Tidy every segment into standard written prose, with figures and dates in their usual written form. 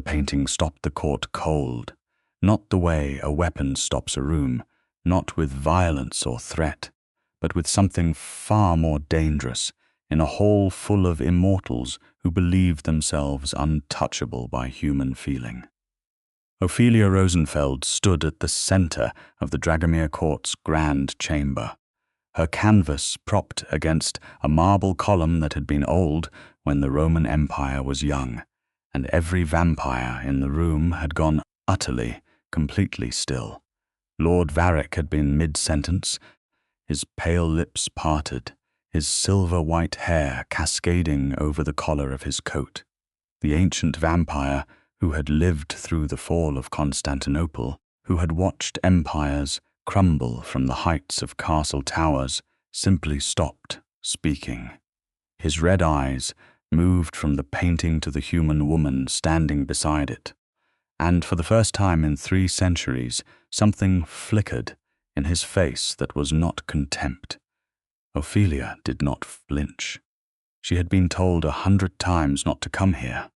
painting stopped the court cold, not the way a weapon stops a room, not with violence or threat, but with something far more dangerous, in a hall full of immortals who believed themselves untouchable by human feeling. Ophelia Rosenfeld stood at the center of the Dragomir court's grand chamber, her canvas propped against a marble column that had been old when the Roman Empire was young, and every vampire in the room had gone utterly, completely still. Lord Varek had been mid-sentence, his pale lips parted, his silver-white hair cascading over the collar of his coat. The ancient vampire who had lived through the fall of Constantinople, who had watched empires crumble from the heights of castle towers, simply stopped speaking. His red eyes moved from the painting to the human woman standing beside it, and for the first time in 3 centuries, something flickered in his face that was not contempt. Ophelia did not flinch. She had been told 100 times not to come here.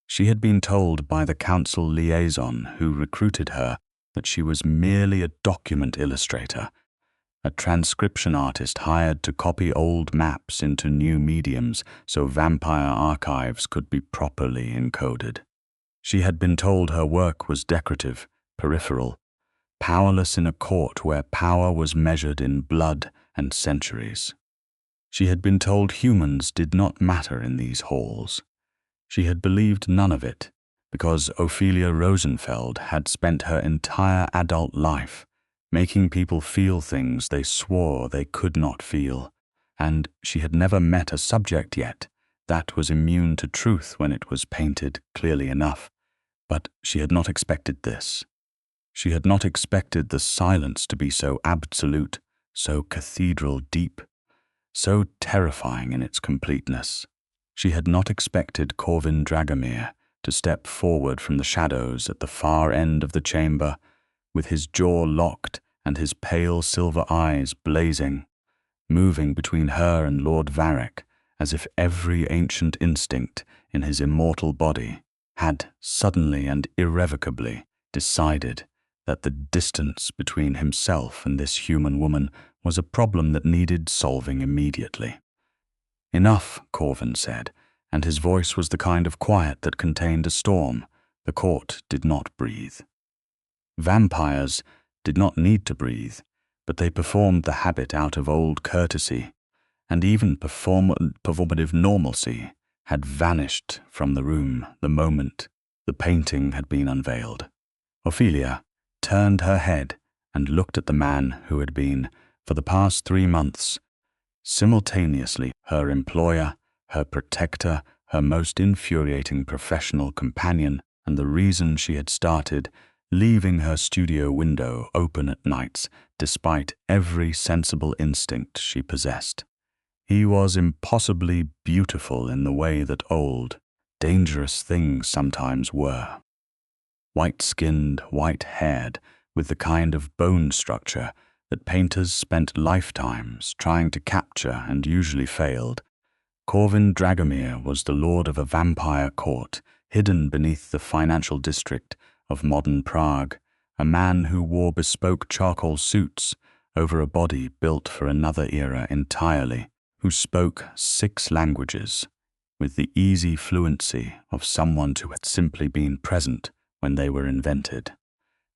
She had been told by the council liaison who recruited her that she was merely a document illustrator, a transcription artist hired to copy old maps into new mediums so vampire archives could be properly encoded. She had been told her work was decorative, peripheral, powerless in a court where power was measured in blood and centuries. She had been told humans did not matter in these halls. She had believed none of it, because Ophelia Rosenfeld had spent her entire adult life making people feel things they swore they could not feel, and she had never met a subject yet that was immune to truth when it was painted clearly enough. But she had not expected this. She had not expected the silence to be so absolute, so cathedral deep, so terrifying in its completeness. She had not expected Corvin Dragomir to step forward from the shadows at the far end of the chamber, with his jaw locked and his pale silver eyes blazing, moving between her and Lord Varek as if every ancient instinct in his immortal body had suddenly and irrevocably decided that the distance between himself and this human woman was a problem that needed solving immediately. "Enough," Corvin said, and his voice was the kind of quiet that contained a storm. The court did not breathe. Vampires did not need to breathe, but they performed the habit out of old courtesy, and even performative normalcy had vanished from the room the moment the painting had been unveiled. Ophelia turned her head and looked at the man who had been, for the past 3 months, simultaneously her employer, her protector, her most infuriating professional companion, and the reason she had started leaving her studio window open at nights despite every sensible instinct she possessed. He was impossibly beautiful in the way that old, dangerous things sometimes were. White-skinned, white-haired, with the kind of bone structure that painters spent lifetimes trying to capture and usually failed, Corvin Dragomir was the lord of a vampire court hidden beneath the financial district of modern Prague, a man who wore bespoke charcoal suits over a body built for another era entirely, who spoke 6 languages with the easy fluency of someone who had simply been present when they were invented,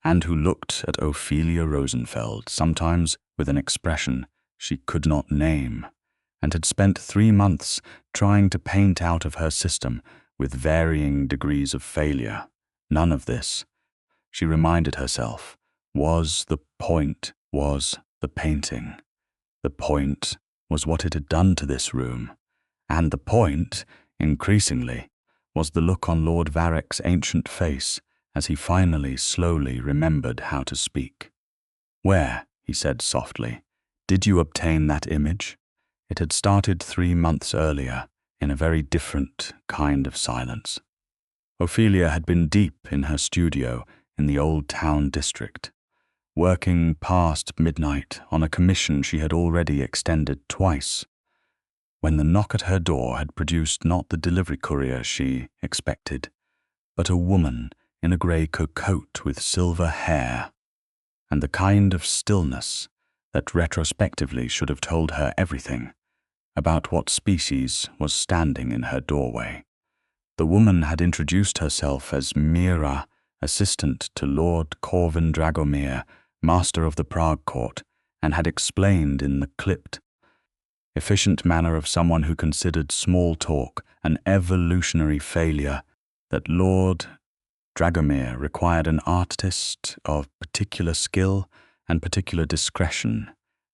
and who looked at Ophelia Rosenfeld sometimes with an expression she could not name, and had spent 3 months trying to paint out of her system with varying degrees of failure. None of this, she reminded herself, was the point, was the painting. The point was what it had done to this room, and the point, increasingly, was the look on Lord Varek's ancient face as he finally slowly remembered how to speak. "Where," he said softly, "did you obtain that image?" It had started 3 months earlier, in a very different kind of silence. Ophelia had been deep in her studio in the old town district, working past midnight on a commission she had already extended twice, when the knock at her door had produced not the delivery courier she expected, but a woman in a grey coat with silver hair, and the kind of stillness that retrospectively should have told her everything about what species was standing in her doorway. The woman had introduced herself as Mira, assistant to Lord Corvin Dragomir, master of the Prague court, and had explained in the clipped, efficient manner of someone who considered small talk an evolutionary failure that Lord Dragomir required an artist of particular skill and particular discretion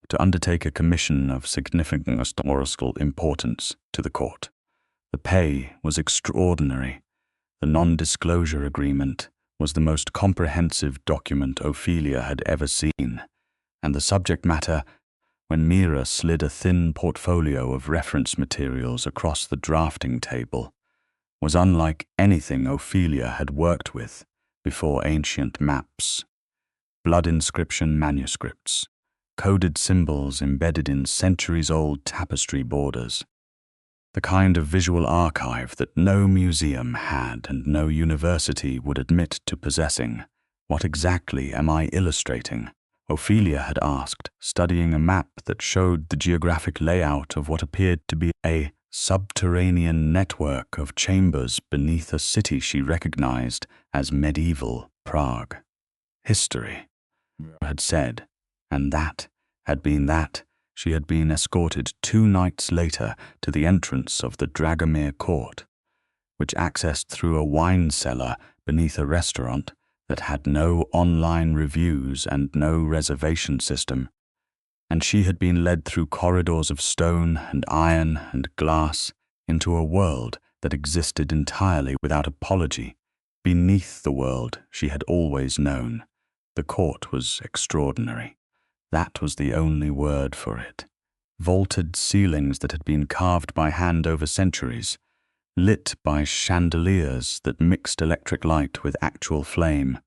to undertake a commission of significant historical importance to the court. The pay was extraordinary. The non-disclosure agreement was the most comprehensive document Ophelia had ever seen, and the subject matter, when Mira slid a thin portfolio of reference materials across the drafting table, was unlike anything Ophelia had worked with before. Ancient maps, blood inscription manuscripts, coded symbols embedded in centuries-old tapestry borders, the kind of visual archive that no museum had and no university would admit to possessing. What exactly am I illustrating? Ophelia had asked, studying a map that showed the geographic layout of what appeared to be a subterranean network of chambers beneath a city she recognized as medieval Prague. History, had said, and that had been that. She had been escorted 2 nights later to the entrance of the Dragomir court, which accessed through a wine cellar beneath a restaurant that had no online reviews and no reservation system, and she had been led through corridors of stone and iron and glass into a world that existed entirely without apology, beneath the world she had always known. The court was extraordinary. That was the only word for it. Vaulted ceilings that had been carved by hand over centuries, lit by chandeliers that mixed electric light with actual flame,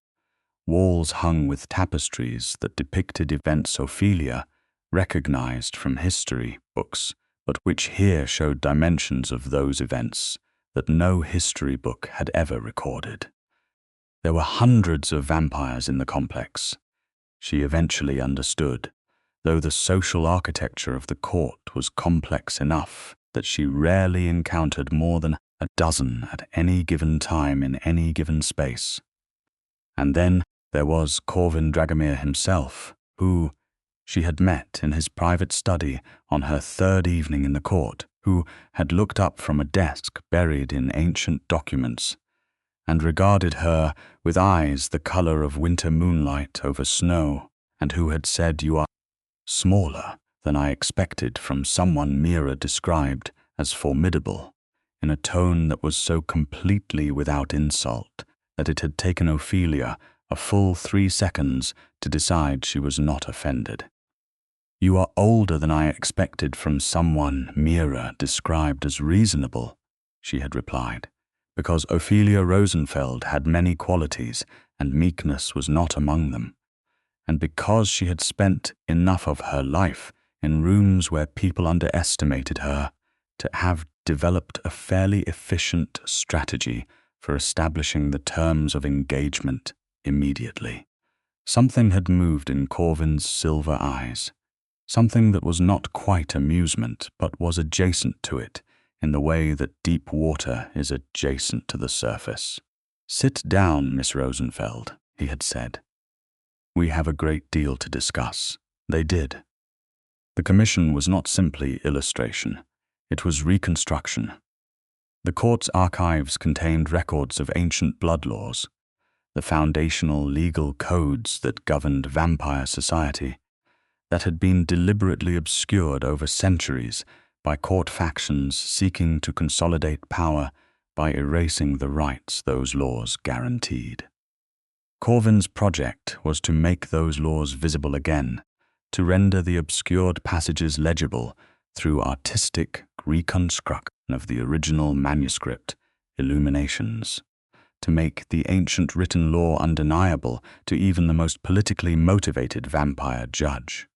walls hung with tapestries that depicted events Ophelia recognized from history books, but which here showed dimensions of those events that no history book had ever recorded. There were hundreds of vampires in the complex. She eventually understood, though the social architecture of the court was complex enough that she rarely encountered more than a dozen at any given time in any given space. And then there was Corvin Dragomir himself, who she had met in his private study on her 3rd evening in the court, who had looked up from a desk buried in ancient documents and regarded her with eyes the color of winter moonlight over snow, and who had said, "You are smaller than I expected from someone Mira described as formidable," in a tone that was so completely without insult that it had taken Ophelia a full 3 seconds to decide she was not offended. "You are older than I expected from someone Mira described as reasonable," she had replied, because Ophelia Rosenfeld had many qualities and meekness was not among them, and because she had spent enough of her life in rooms where people underestimated her to have developed a fairly efficient strategy for establishing the terms of engagement immediately. Something had moved in Corvin's silver eyes, something that was not quite amusement but was adjacent to it, in the way that deep water is adjacent to the surface. "Sit down, Miss Rosenfeld," he had said. "We have a great deal to discuss." They did. The commission was not simply illustration, it was reconstruction. The court's archives contained records of ancient blood laws, the foundational legal codes that governed vampire society, that had been deliberately obscured over centuries by court factions seeking to consolidate power by erasing the rights those laws guaranteed. Corvin's project was to make those laws visible again, to render the obscured passages legible through artistic reconstruction of the original manuscript illuminations, to make the ancient written law undeniable to even the most politically motivated vampire judge.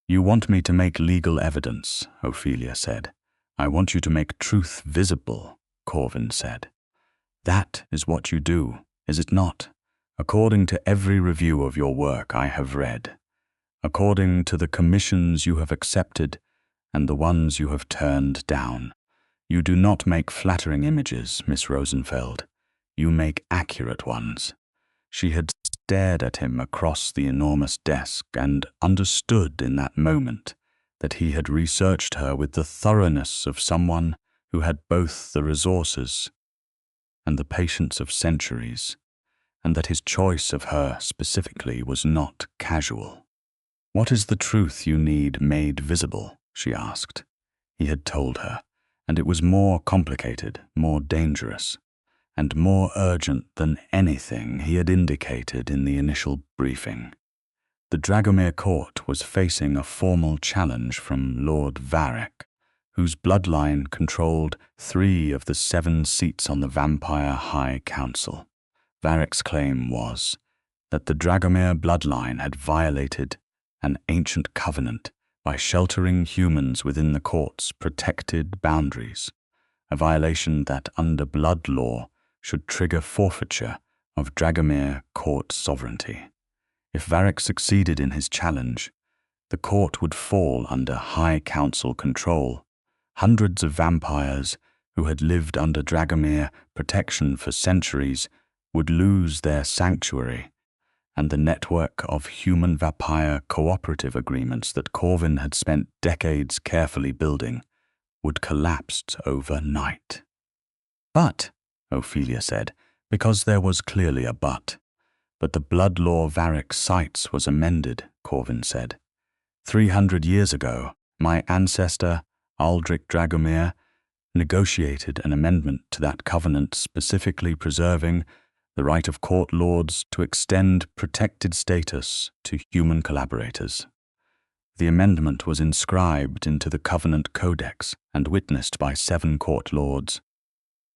"You want me to make legal evidence," Ophelia said. "I want you to make truth visible," Corvin said. That is what you do, is it not? According to every review of your work I have read, according to the commissions you have accepted and the ones you have turned down. You do not make flattering images, Miss Rosenfeld. You make accurate ones. She had stared at him across the enormous desk and understood in that moment that he had researched her with the thoroughness of someone who had both the resources and the patience of centuries, and that his choice of her specifically was not casual. "What is the truth you need made visible?" she asked. He had told her, and it was more complicated, more dangerous, and more urgent than anything he had indicated in the initial briefing. The Dragomir court was facing a formal challenge from Lord Varek, whose bloodline controlled 3 of the 7 seats on the Vampire High Council. Varek's claim was that the Dragomir bloodline had violated an ancient covenant by sheltering humans within the court's protected boundaries, a violation that under blood law should trigger forfeiture of Dragomir court sovereignty. If Varek succeeded in his challenge, the court would fall under High Council control. Hundreds of vampires who had lived under Dragomir protection for centuries would lose their sanctuary, and the network of human-vampire cooperative agreements that Corvin had spent decades carefully building would collapse overnight. "But," Ophelia said, because there was clearly a but. "But the blood law Varek cites was amended," Corvin said. 300 years ago, my ancestor, Aldrich Dragomir, negotiated an amendment to that covenant specifically preserving the right of court lords to extend protected status to human collaborators. The amendment was inscribed into the Covenant Codex and witnessed by 7 court lords.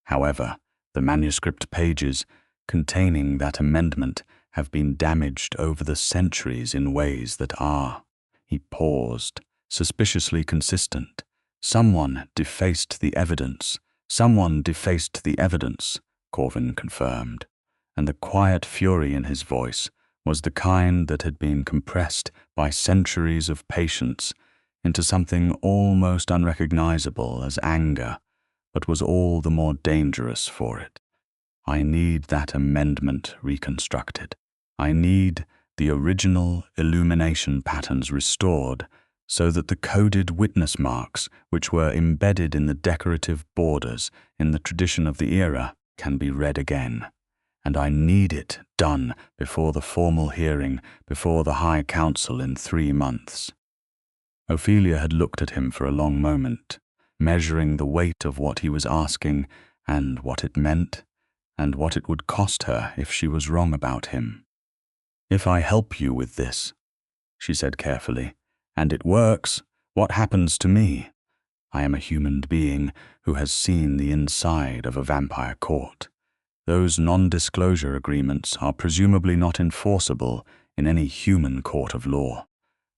However, the manuscript pages containing that amendment have been damaged over the centuries in ways that are," he paused, "suspiciously consistent. Someone defaced the evidence. Someone defaced the evidence," Corvin confirmed, and the quiet fury in his voice was the kind that had been compressed by centuries of patience into something almost unrecognizable as anger, but was all the more dangerous for it. "I need that amendment reconstructed. I need the original illumination patterns restored so that the coded witness marks, which were embedded in the decorative borders in the tradition of the era, can be read again. And I need it done before the formal hearing, before the High Council in 3 months. Ophelia had looked at him for a long moment, measuring the weight of what he was asking and what it meant, and what it would cost her if she was wrong about him. "If I help you with this," she said carefully, "and it works, what happens to me? I am a human being who has seen the inside of a vampire court. Those non-disclosure agreements are presumably not enforceable in any human court of law."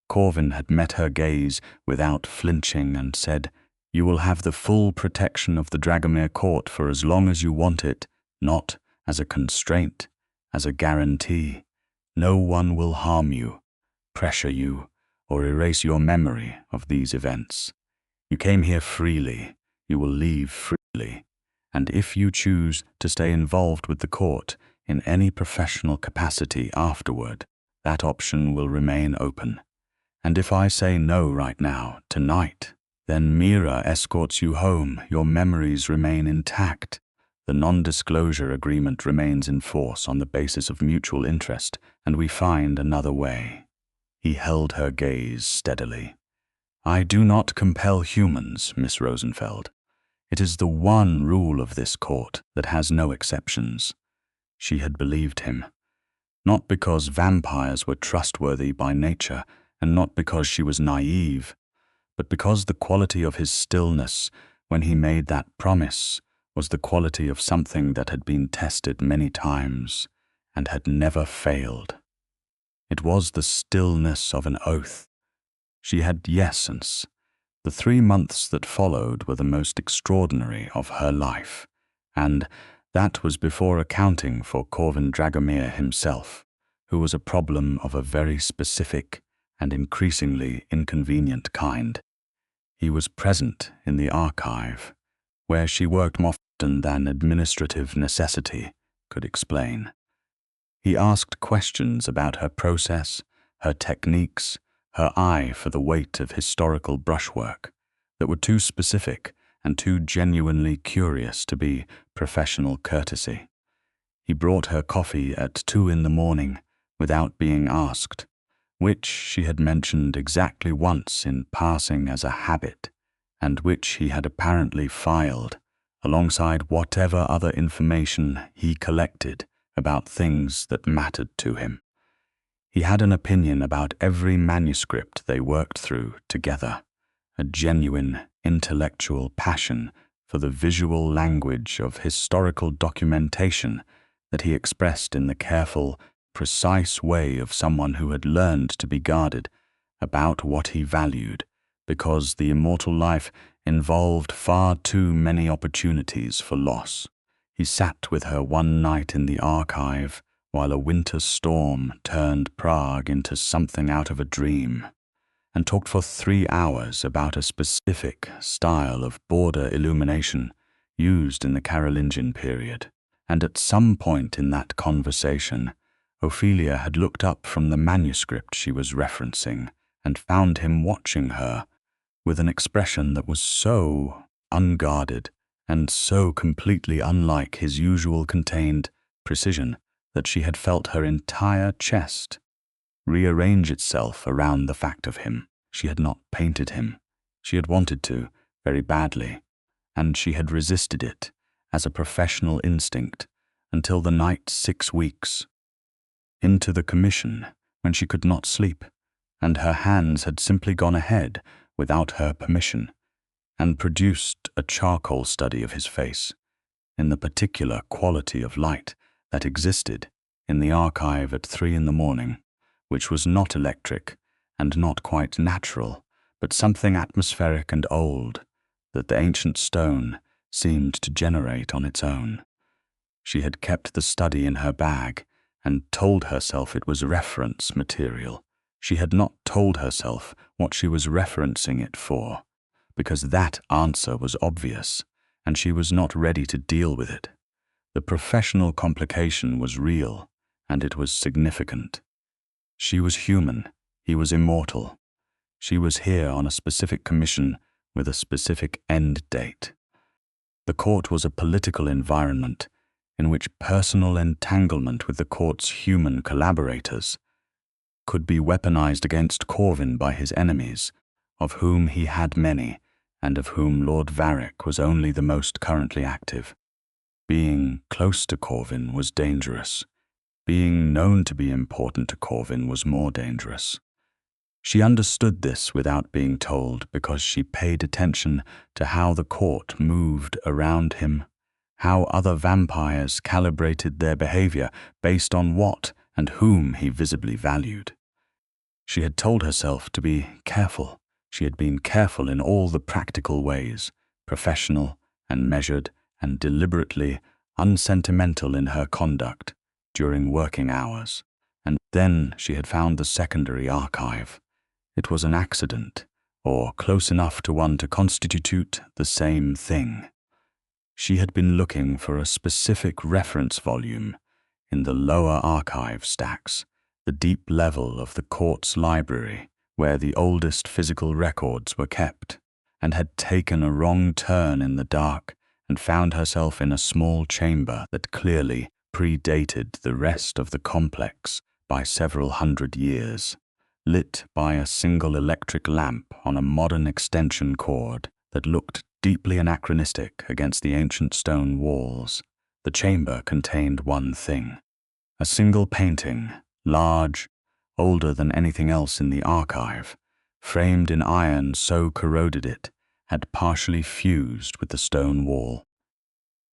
Corvin had met her gaze without flinching and said, "You will have the full protection of the Dragomir court for as long as you want it, not as a constraint, as a guarantee. No one will harm you, pressure you, or erase your memory of these events. You came here freely, you will leave freely, and if you choose to stay involved with the court in any professional capacity afterward, that option will remain open. And if I say no right now, tonight, then Mira escorts you home, your memories remain intact. The non-disclosure agreement remains in force on the basis of mutual interest, and we find another way." He held her gaze steadily. "I do not compel humans, Miss Rosenfeld. It is the one rule of this court that has no exceptions." She had believed him, not because vampires were trustworthy by nature, and not because she was naive, but because the quality of his stillness when he made that promise was the quality of something that had been tested many times and had never failed. It was the stillness of an oath. She had yesence. The 3 months that followed were the most extraordinary of her life, and That was before accounting for Corvin Dragomir himself, who was a problem of a very specific and increasingly inconvenient kind. He was present in the archive, where she worked more often than administrative necessity could explain. He asked questions about her process, her techniques, her eye for the weight of historical brushwork that were too specific and too genuinely curious to be professional courtesy. He brought her coffee at 2 a.m. without being asked, which she had mentioned exactly once in passing as a habit, and which he had apparently filed alongside whatever other information he collected about things that mattered to him. He had an opinion about every manuscript they worked through together, a genuine intellectual passion for the visual language of historical documentation that he expressed in the careful, precise way of someone who had learned to be guarded about what he valued, because the immortal life involved far too many opportunities for loss. He sat with her one night in the archive while a winter storm turned Prague into something out of a dream, and talked for 3 hours about a specific style of border illumination used in the Carolingian period. And at some point in that conversation, Ophelia had looked up from the manuscript she was referencing and found him watching her with an expression that was so unguarded and so completely unlike his usual contained precision that she had felt her entire chest rearrange itself around the fact of him. She had not painted him. She had wanted to, very badly, and she had resisted it as a professional instinct until the night 6 weeks into the commission, when she could not sleep, and her hands had simply gone ahead without her permission and produced a charcoal study of his face in the particular quality of light that existed in the archive at 3 a.m, which was not electric and not quite natural, but something atmospheric and old that the ancient stone seemed to generate on its own. She had kept the study in her bag and told herself it was reference material. She had not told herself what she was referencing it for, because that answer was obvious, and she was not ready to deal with it. The professional complication was real, and it was significant. She was human, he was immortal. She was here on a specific commission with a specific end date. The court was a political environment in which personal entanglement with the court's human collaborators could be weaponized against Corvin by his enemies, of whom he had many, and of whom Lord Varek was only the most currently active. Being close to Corvin was dangerous. Being known to be important to Corvin was more dangerous. She understood this without being told because she paid attention to how the court moved around him, how other vampires calibrated their behavior based on what and whom he visibly valued. She had told herself to be careful. She had been careful in all the practical ways, professional and measured and deliberately unsentimental in her conduct during working hours. And then she had found the secondary archive. It was an accident, or close enough to one to constitute the same thing. She had been looking for a specific reference volume in the lower archive stacks, the deep level of the court's library, where the oldest physical records were kept, and had taken a wrong turn in the dark and found herself in a small chamber that clearly predated the rest of the complex by several hundred years, lit by a single electric lamp on a modern extension cord that looked deeply anachronistic against the ancient stone walls. The chamber contained one thing: a single painting, large, older than anything else in the archive, framed in iron so corroded it had partially fused with the stone wall.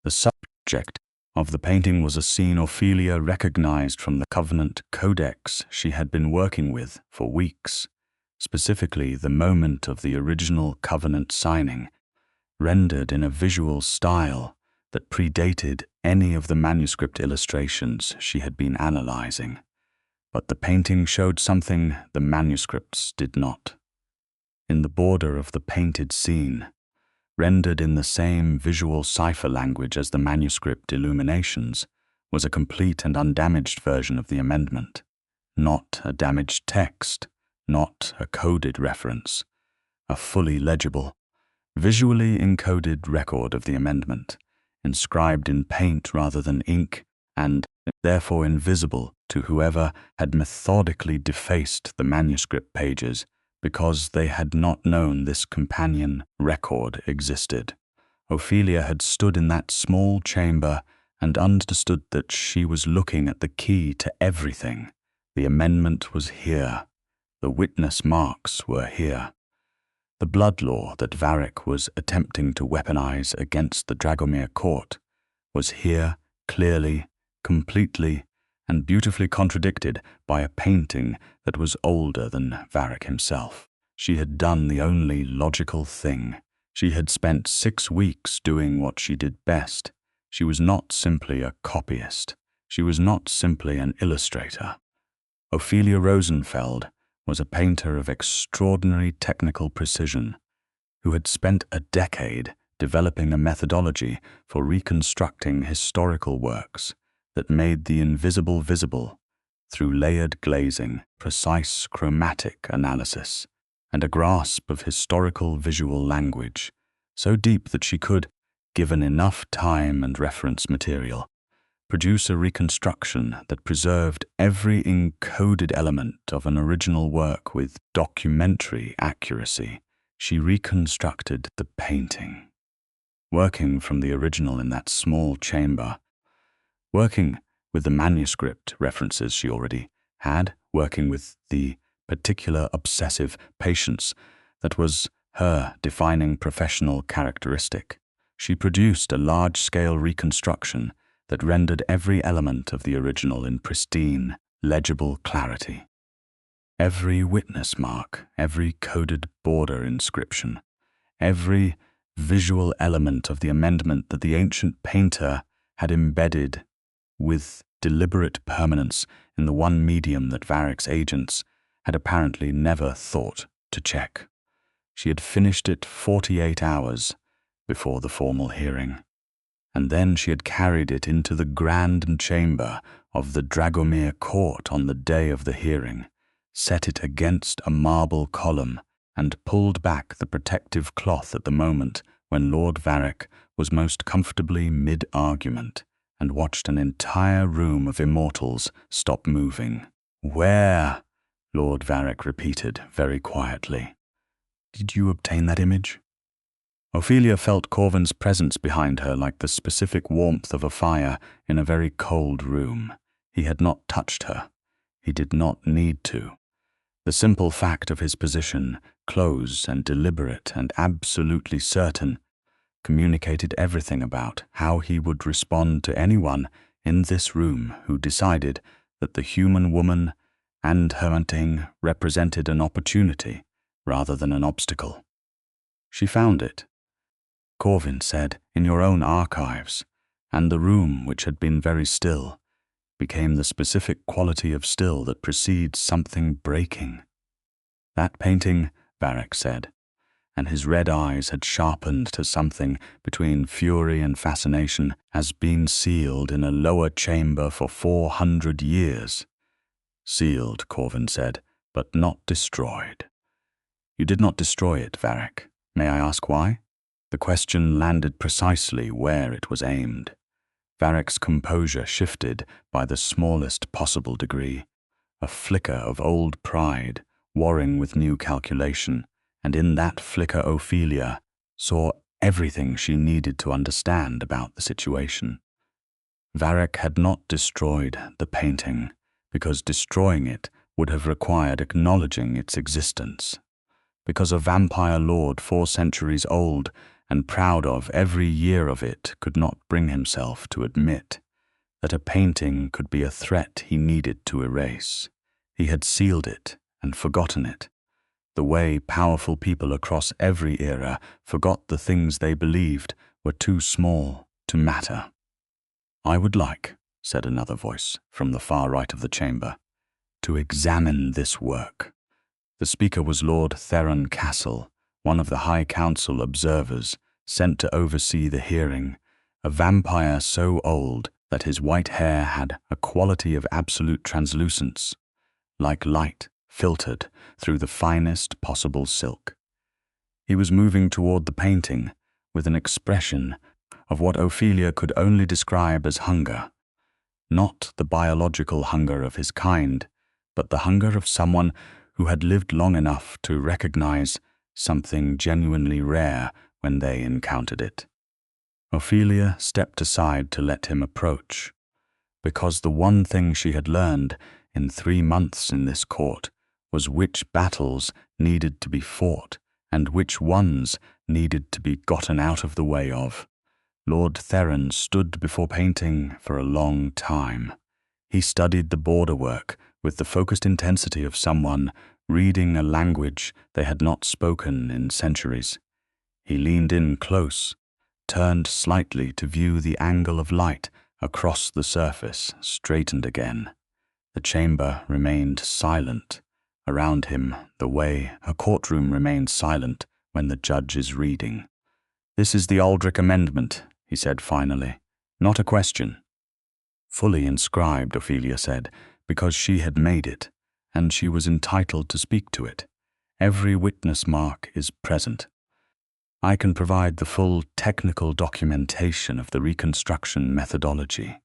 The subject of the painting was a scene Ophelia recognized from the Covenant Codex she had been working with for weeks, specifically the moment of the original Covenant signing, rendered in a visual style that predated any of the manuscript illustrations she had been analyzing. But the painting showed something the manuscripts did not. In the border of the painted scene, rendered in the same visual cipher language as the manuscript illuminations, was a complete and undamaged version of the amendment. Not a damaged text, not a coded reference, a fully legible, visually encoded record of the amendment, inscribed in paint rather than ink, and therefore invisible to whoever had methodically defaced the manuscript pages because they had not known this companion record existed. Ophelia had stood in that small chamber and understood that she was looking at the key to everything. The amendment was here. The witness marks were here. The blood law that Varek was attempting to weaponize against the Dragomir court was here, clearly, completely, and beautifully contradicted by a painting that was older than Varek himself. She had done the only logical thing. She had spent 6 weeks doing what she did best. She was not simply a copyist. She was not simply an illustrator. Ophelia Rosenfeld was a painter of extraordinary technical precision, who had spent a decade developing a methodology for reconstructing historical works that made the invisible visible through layered glazing, precise chromatic analysis, and a grasp of historical visual language, so deep that she could, given enough time and reference material, produce a reconstruction that preserved every encoded element of an original work with documentary accuracy. She reconstructed the painting, working from the original in that small chamber, working with the manuscript references she already had, working with the particular obsessive patience that was her defining professional characteristic. She produced a large-scale reconstruction that rendered every element of the original in pristine, legible clarity. Every witness mark, every coded border inscription, every visual element of the amendment that the ancient painter had embedded with deliberate permanence in the one medium that Varek's agents had apparently never thought to check. She had finished it 48 hours before the formal hearing, and then she had carried it into the grand chamber of the Dragomir court on the day of the hearing, set it against a marble column, and pulled back the protective cloth at the moment when Lord Varek was most comfortably mid-argument, and watched an entire room of immortals stop moving. "Where?" Lord Varek repeated very quietly. "Did you obtain that image?" Ophelia felt Corvin's presence behind her like the specific warmth of a fire in a very cold room. He had not touched her. He did not need to. The simple fact of his position, close and deliberate and absolutely certain, communicated everything about how he would respond to anyone in this room who decided that the human woman and her hunting represented an opportunity rather than an obstacle. She found it, Corvin said, in your own archives, and the room, which had been very still, became the specific quality of still that precedes something breaking. That painting, Varek said, and his red eyes had sharpened to something between fury and fascination, has been sealed in a lower chamber for 400 years. Sealed, Corvin said, but not destroyed. You did not destroy it, Varek. May I ask why? The question landed precisely where it was aimed. Varek's composure shifted by the smallest possible degree, a flicker of old pride warring with new calculation, and in that flicker Ophelia saw everything she needed to understand about the situation. Varek had not destroyed the painting, because destroying it would have required acknowledging its existence. Because a vampire lord 4 centuries old and proud of every year of it could not bring himself to admit that a painting could be a threat he needed to erase. He had sealed it and forgotten it, the way powerful people across every era forgot the things they believed were too small, to matter. "I would like," said another voice from the far right of the chamber, "to examine this work." The speaker was Lord Theron Castle, one of the High Council observers sent to oversee the hearing, a vampire so old that his white hair had a quality of absolute translucence, like light filtered through the finest possible silk. He was moving toward the painting with an expression of what Ophelia could only describe as hunger, not the biological hunger of his kind, but the hunger of someone who had lived long enough to recognize something genuinely rare when they encountered it. Ophelia stepped aside to let him approach, because the one thing she had learned in 3 months in this court was which battles needed to be fought and which ones needed to be gotten out of the way of. Lord Theron stood before painting for a long time. He studied the border work with the focused intensity of someone reading a language they had not spoken in centuries. He leaned in close, turned slightly to view the angle of light across the surface, straightened again. The chamber remained silent around him the way a courtroom remains silent when the judge is reading. "This is the Aldrich Amendment," he said finally, "not a question." "Fully inscribed," Ophelia said, because she had made it, and she was entitled to speak to it. "Every witness mark is present. I can provide the full technical documentation of the reconstruction methodology,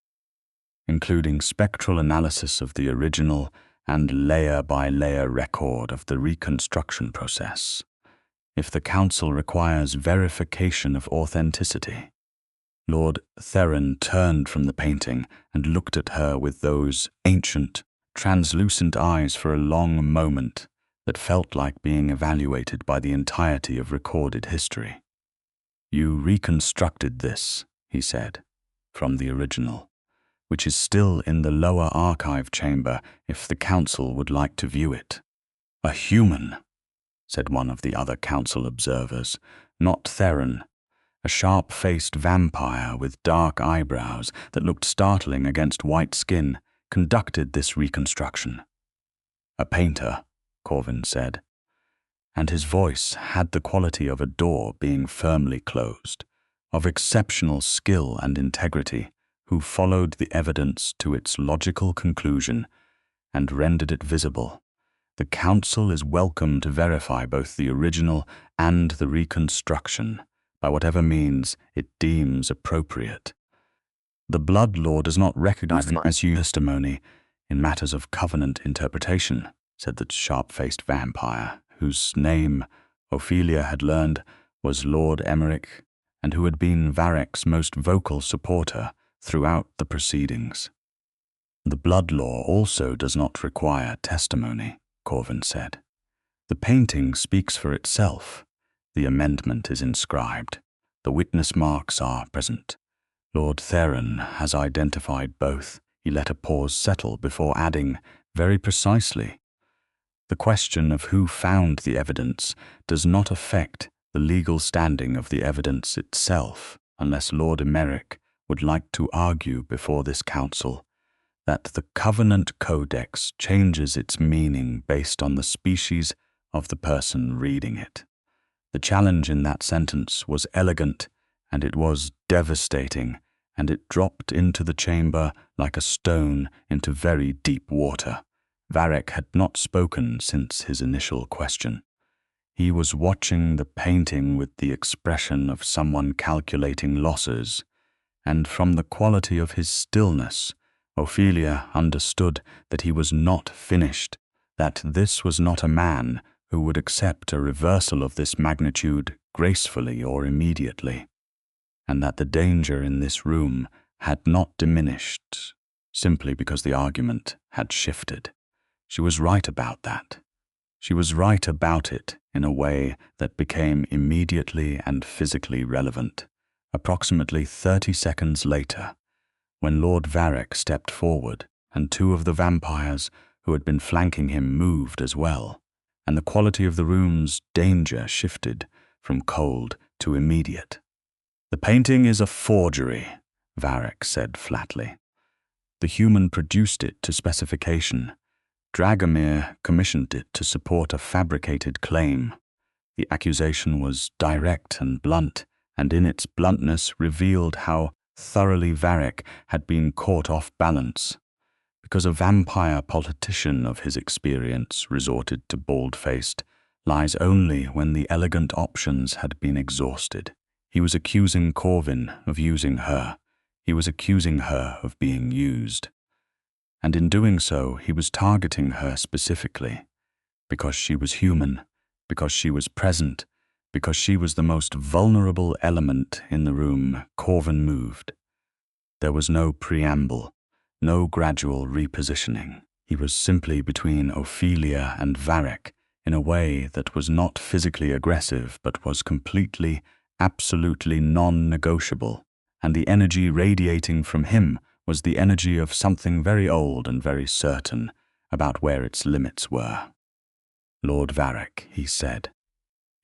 including spectral analysis of the original and layer-by-layer record of the reconstruction process, if the council requires verification of authenticity." Lord Theron turned from the painting and looked at her with those ancient, translucent eyes for a long moment that felt like being evaluated by the entirety of recorded history. "You reconstructed this," he said, "from the original, which is still in the lower archive chamber if the council would like to view it." "A human," said one of the other council observers, not Theron, a sharp-faced vampire with dark eyebrows that looked startling against white skin, conducted this reconstruction. "A painter," Corvin said, and his voice had the quality of a door being firmly closed, of exceptional skill and integrity, who followed the evidence to its logical conclusion and rendered it visible. "The council is welcome to verify both the original and the reconstruction by whatever means it deems appropriate. The blood law does not recognize them as testimony in matters of covenant interpretation," said the sharp-faced vampire, whose name Ophelia had learned was Lord Emmerich, and who had been Varek's most vocal supporter throughout the proceedings. "The blood law also does not require testimony," Corvin said. "The painting speaks for itself. The amendment is inscribed. The witness marks are present. Lord Theron has identified both." He let a pause settle before adding, very precisely, "The question of who found the evidence does not affect the legal standing of the evidence itself, unless Lord Emmerich would like to argue before this council that the Covenant Codex changes its meaning based on the species of the person reading it." The challenge in that sentence was elegant, and it was devastating, and it dropped into the chamber like a stone into very deep water. Varek had not spoken since his initial question. He was watching the painting with the expression of someone calculating losses, and from the quality of his stillness, Ophelia understood that he was not finished, that this was not a man who would accept a reversal of this magnitude gracefully or immediately, and that the danger in this room had not diminished simply because the argument had shifted. She was right about that. She was right about it in a way that became immediately and physically relevant, approximately 30 seconds later, when Lord Varek stepped forward and 2 of the vampires who had been flanking him moved as well, and the quality of the room's danger shifted from cold to immediate. "The painting is a forgery," Varek said flatly. "The human produced it to specification. Dragomir commissioned it to support a fabricated claim. The accusation was direct and blunt, and in its bluntness revealed how thoroughly Varek had been caught off balance, because a vampire politician of his experience resorted to bald-faced lies only when the elegant options had been exhausted. He was accusing Corvin of using her. He was accusing her of being used. And in doing so, he was targeting her specifically, because she was human, because she was present, because she was the most vulnerable element in the room. Corvin moved. There was no preamble, no gradual repositioning. He was simply between Ophelia and Varek in a way that was not physically aggressive but was completely, absolutely non-negotiable, and the energy radiating from him was the energy of something very old and very certain about where its limits were. "Lord Varek," he said,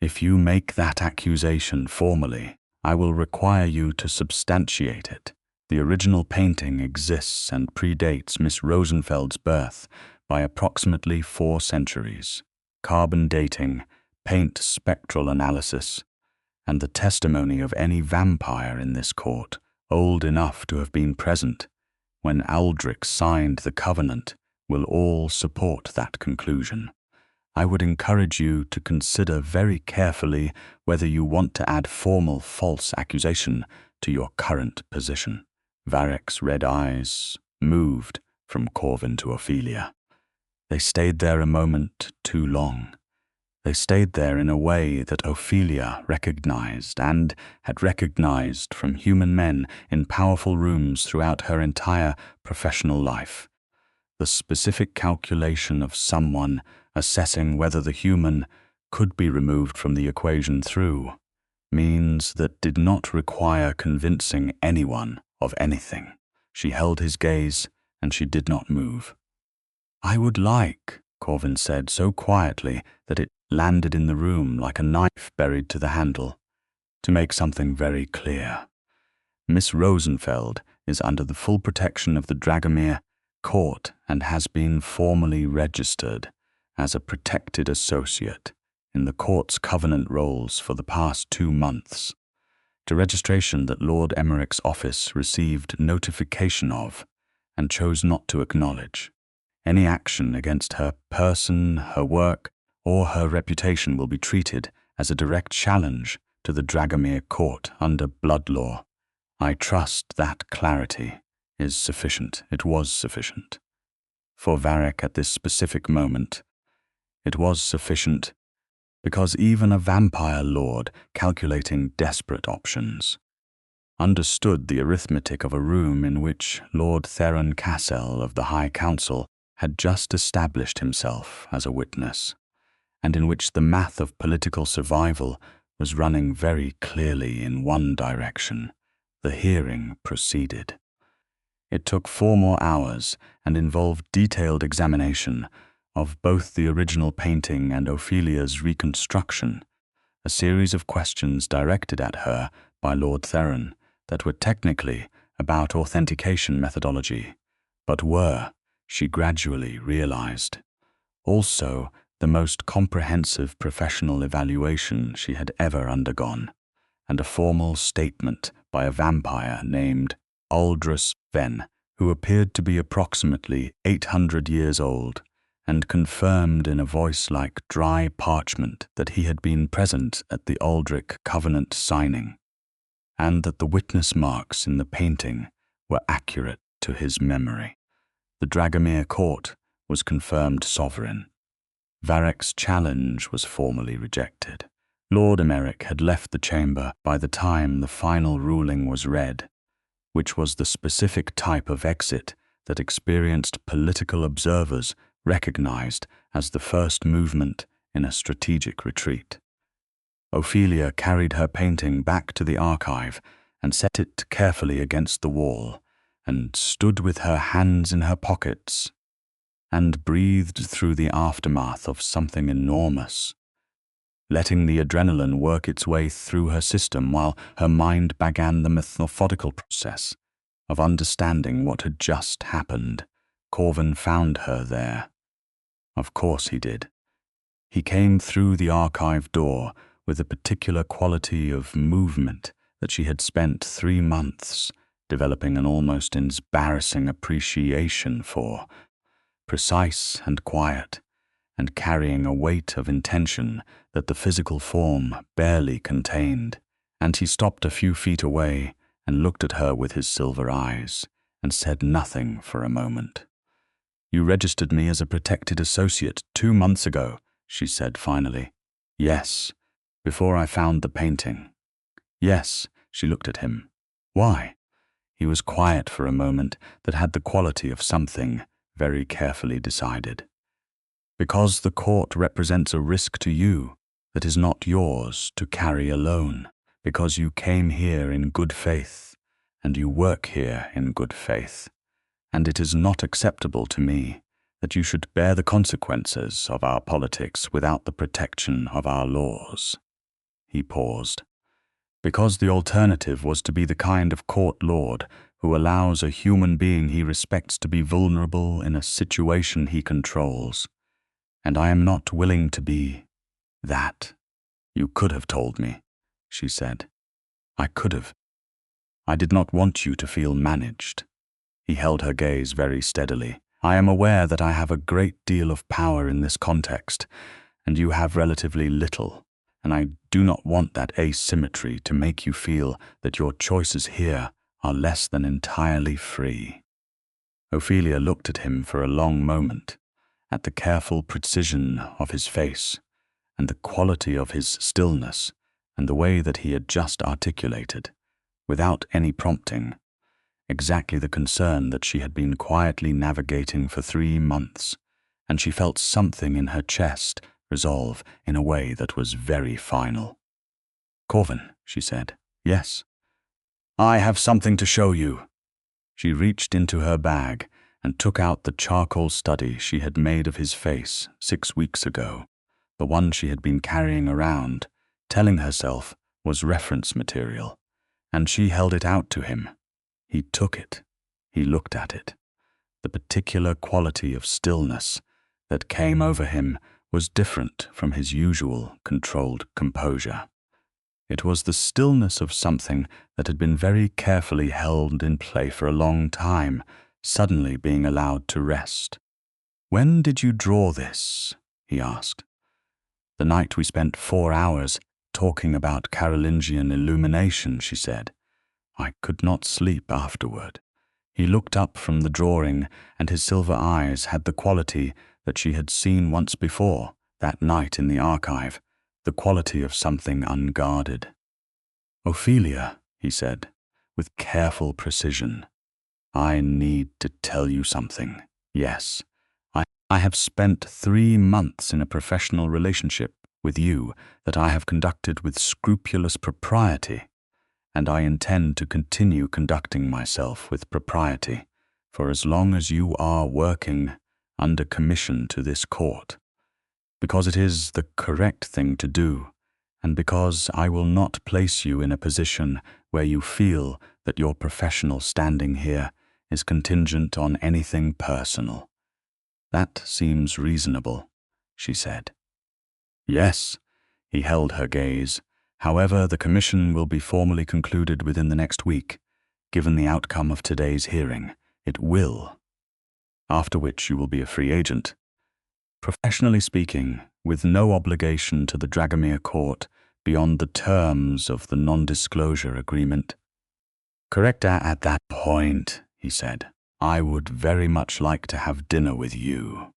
"if you make that accusation formally, I will require you to substantiate it. The original painting exists and predates Miss Rosenfeld's birth by approximately 4 centuries. Carbon dating, paint spectral analysis, and the testimony of any vampire in this court, old enough to have been present when Aldrich signed the covenant, will all support that conclusion. I would encourage you to consider very carefully whether you want to add formal false accusation to your current position." Varek's red eyes moved from Corvin to Ophelia. They stayed there a moment too long. They stayed there in a way that Ophelia recognized and had recognized from human men in powerful rooms throughout her entire professional life. The specific calculation of someone assessing whether the human could be removed from the equation through means that did not require convincing anyone of anything. She held his gaze, and she did not move. "I would like," Corvin said so quietly that it landed in the room like a knife buried to the handle, "to make something very clear. Miss Rosenfeld is under the full protection of the Dragomir court and has been formally registered as a protected associate in the court's covenant rolls for the past 2 months, a registration that Lord Emmerich's office received notification of and chose not to acknowledge. Any action against her person, her work, or her reputation will be treated as a direct challenge to the Dragomir court under blood law. I trust that clarity is sufficient. It was sufficient. For Varek at this specific moment, it was sufficient because even a vampire lord calculating desperate options understood the arithmetic of a room in which Lord Theron Cassel of the High Council had just established himself as a witness, and in which the math of political survival was running very clearly in one direction. The hearing proceeded. It took 4 more hours and involved detailed examination of both the original painting and Ophelia's reconstruction, a series of questions directed at her by Lord Theron that were technically about authentication methodology, but were, she gradually realized, also the most comprehensive professional evaluation she had ever undergone, and a formal statement by a vampire named Aldrich Venn, who appeared to be approximately 800 years old, and confirmed in a voice like dry parchment that he had been present at the Aldrich covenant signing, and that the witness marks in the painting were accurate to his memory. The Dragomir court was confirmed sovereign. Varek's challenge was formally rejected. Lord Emmerich had left the chamber by the time the final ruling was read, which was the specific type of exit that experienced political observers recognized as the first movement in a strategic retreat. Ophelia carried her painting back to the archive and set it carefully against the wall, and stood with her hands in her pockets, and breathed through the aftermath of something enormous. letting the adrenaline work its way through her system while her mind began the methodical process of understanding what had just happened. Corvin found her there. Of course he did. He came through the archive door with a particular quality of movement that she had spent 3 months developing an almost embarrassing appreciation for, precise and quiet, and carrying a weight of intention that the physical form barely contained. And he stopped a few feet away and looked at her with his silver eyes and said nothing for a moment. "You registered me as a protected associate 2 months ago," she said finally. "Yes, before I found the painting." "Yes," she looked at him. "Why?" He was quiet for a moment that had the quality of something very carefully decided. "Because the court represents a risk to you that is not yours to carry alone. Because you came here in good faith, and you work here in good faith, and it is not acceptable to me that you should bear the consequences of our politics without the protection of our laws." He paused. "Because the alternative was to be the kind of court lord who allows a human being he respects to be vulnerable in a situation he controls. And I am not willing to be that." "You could have told me," she said. "I could have. I did not want you to feel managed." He held her gaze very steadily. "I am aware that I have a great deal of power in this context, and you have relatively little, and I do not want that asymmetry to make you feel that your choices here are less than entirely free." Ophelia looked at him for a long moment, at the careful precision of his face, and the quality of his stillness, and the way that he had just articulated, without any prompting, exactly the concern that she had been quietly navigating for 3 months, and she felt something in her chest resolve in a way that was very final. "Corvin," she said. "Yes." "I have something to show you." She reached into her bag and took out the charcoal study she had made of his face 6 weeks ago, the one she had been carrying around, telling herself was reference material, and she held it out to him. He took it. He looked at it. The particular quality of stillness that came over him was different from his usual controlled composure. It was the stillness of something that had been very carefully held in play for a long time, suddenly being allowed to rest. "When did you draw this?" he asked. "The night we spent 4 hours talking about Carolingian illumination," she said. "I could not sleep afterward." He looked up from the drawing, and his silver eyes had the quality that she had seen once before, that night in the archive, the quality of something unguarded. "Ophelia," he said, with careful precision, "I need to tell you something. Yes, I have spent 3 months in a professional relationship with you that I have conducted with scrupulous propriety, and I intend to continue conducting myself with propriety for as long as you are working under commission to this court, because it is the correct thing to do, and because I will not place you in a position where you feel that your professional standing here is contingent on anything personal. That seems reasonable," she said. "Yes." He held her gaze. "However, the commission will be formally concluded within the next week. Given the outcome of today's hearing, it will. After which you will be a free agent. Professionally speaking, with no obligation to the Dragomir court beyond the terms of the non-disclosure agreement." "Correct at that point," he said. "I would very much like to have dinner with you."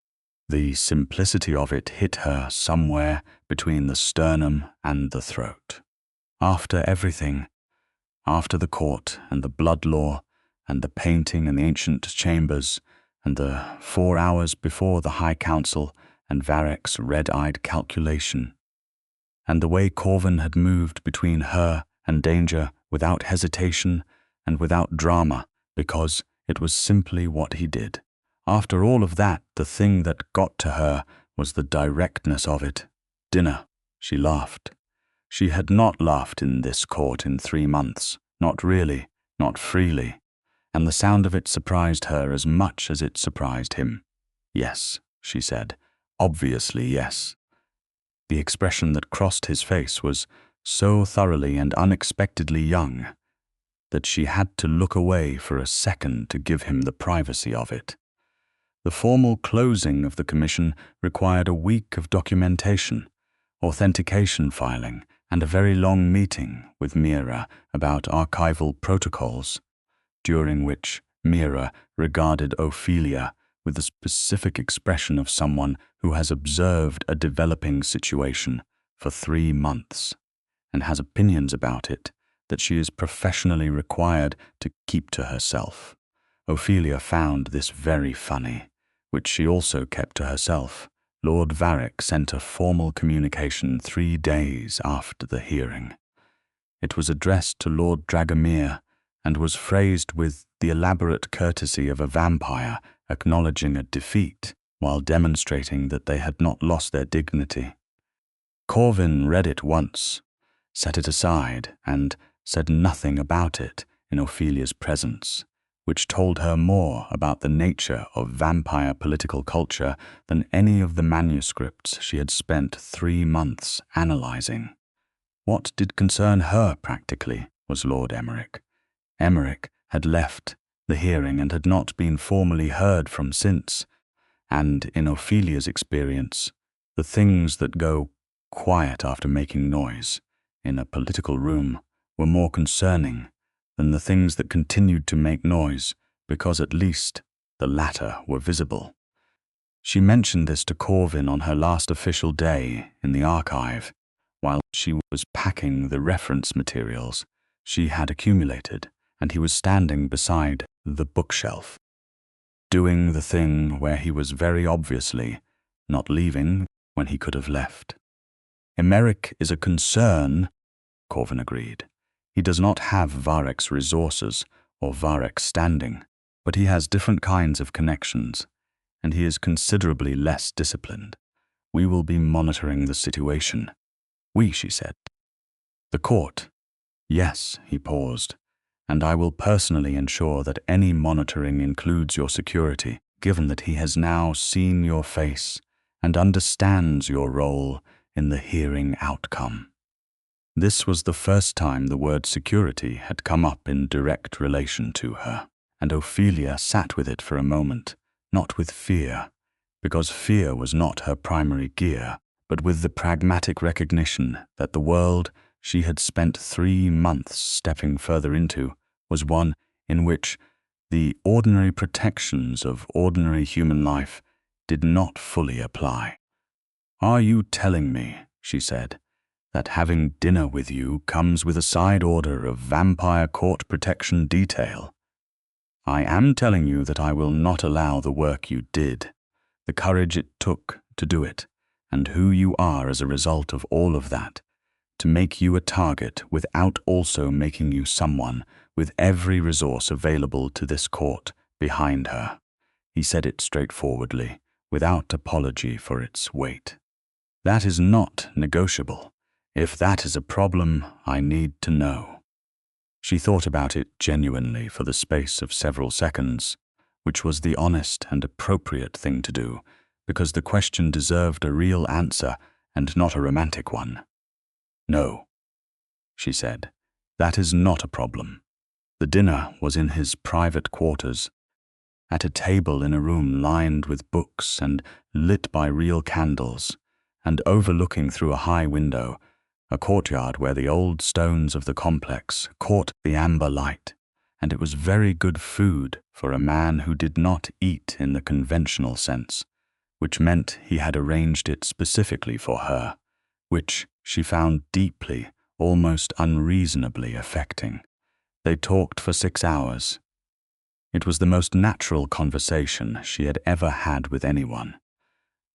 The simplicity of it hit her somewhere between the sternum and the throat. After everything, after the court and the blood law and the painting in the ancient chambers and the 4 hours before the High Council and Varek's red-eyed calculation, and the way Corvin had moved between her and danger without hesitation and without drama, because it was simply what he did. After all of that, the thing that got to her was the directness of it. "Dinner," She laughed. She had not laughed in this court in 3 months, not really, not freely, and the sound of it surprised her as much as it surprised him. Yes, she said, obviously yes. The expression that crossed his face was so thoroughly and unexpectedly young that she had to look away for a second to give him the privacy of it. The formal closing of the commission required a week of documentation, authentication filing, and a very long meeting with Mira about archival protocols, during which Mira regarded Ophelia with the specific expression of someone who has observed a developing situation for 3 months and has opinions about it that she is professionally required to keep to herself. Ophelia found this very funny, which she also kept to herself. Lord Varek sent a formal communication 3 days after the hearing. It was addressed to Lord Dragomir and was phrased with the elaborate courtesy of a vampire acknowledging a defeat while demonstrating that they had not lost their dignity. Corvin read it once, set it aside, and said nothing about it in Ophelia's presence, which told her more about the nature of vampire political culture than any of the manuscripts she had spent 3 months analyzing. What did concern her practically was Lord Emmerich. Emmerich had left the hearing and had not been formally heard from since, and in Ophelia's experience, the things that go quiet after making noise in a political room were more concerning than the things that continued to make noise because at least the latter were visible. She mentioned this to Corvin on her last official day in the archive, while she was packing the reference materials she had accumulated, and he was standing beside the bookshelf, doing the thing where he was very obviously not leaving when he could have left. Emmerich is a concern, Corvin agreed. He does not have Varek's resources or Varek's standing, but he has different kinds of connections, and he is considerably less disciplined. We will be monitoring the situation. We, she said. The court. Yes, he paused, and I will personally ensure that any monitoring includes your security, given that he has now seen your face and understands your role in the hearing outcome. This was the first time the word security had come up in direct relation to her, and Ophelia sat with it for a moment, not with fear, because fear was not her primary gear, but with the pragmatic recognition that the world she had spent 3 months stepping further into was one in which the ordinary protections of ordinary human life did not fully apply. "Are you telling me," she said, "that having dinner with you comes with a side order of vampire court protection detail?" "I am telling you that I will not allow the work you did, the courage it took to do it, and who you are as a result of all of that, to make you a target without also making you someone with every resource available to this court behind her." He said it straightforwardly, without apology for its weight. "That is not negotiable. If that is a problem, I need to know." She thought about it genuinely for the space of several seconds, which was the honest and appropriate thing to do, because the question deserved a real answer and not a romantic one. "No," she said, "that is not a problem." The dinner was in his private quarters, at a table in a room lined with books and lit by real candles, and overlooking through a high window a courtyard where the old stones of the complex caught the amber light, and it was very good food for a man who did not eat in the conventional sense, which meant he had arranged it specifically for her, which she found deeply, almost unreasonably affecting. They talked for 6 hours. It was the most natural conversation she had ever had with anyone,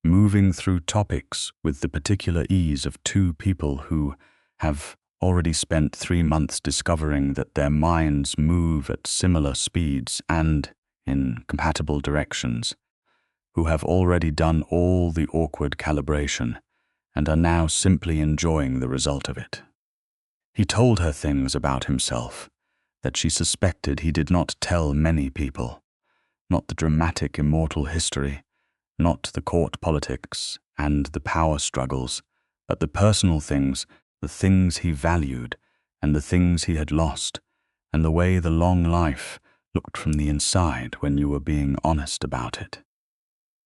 moving through topics with the particular ease of 2 people who have already spent 3 months discovering that their minds move at similar speeds and in compatible directions, who have already done all the awkward calibration and are now simply enjoying the result of it. He told her things about himself that she suspected he did not tell many people, not the dramatic immortal history, not the court politics and the power struggles, but the personal things, the things he valued, and the things he had lost, and the way the long life looked from the inside when you were being honest about it.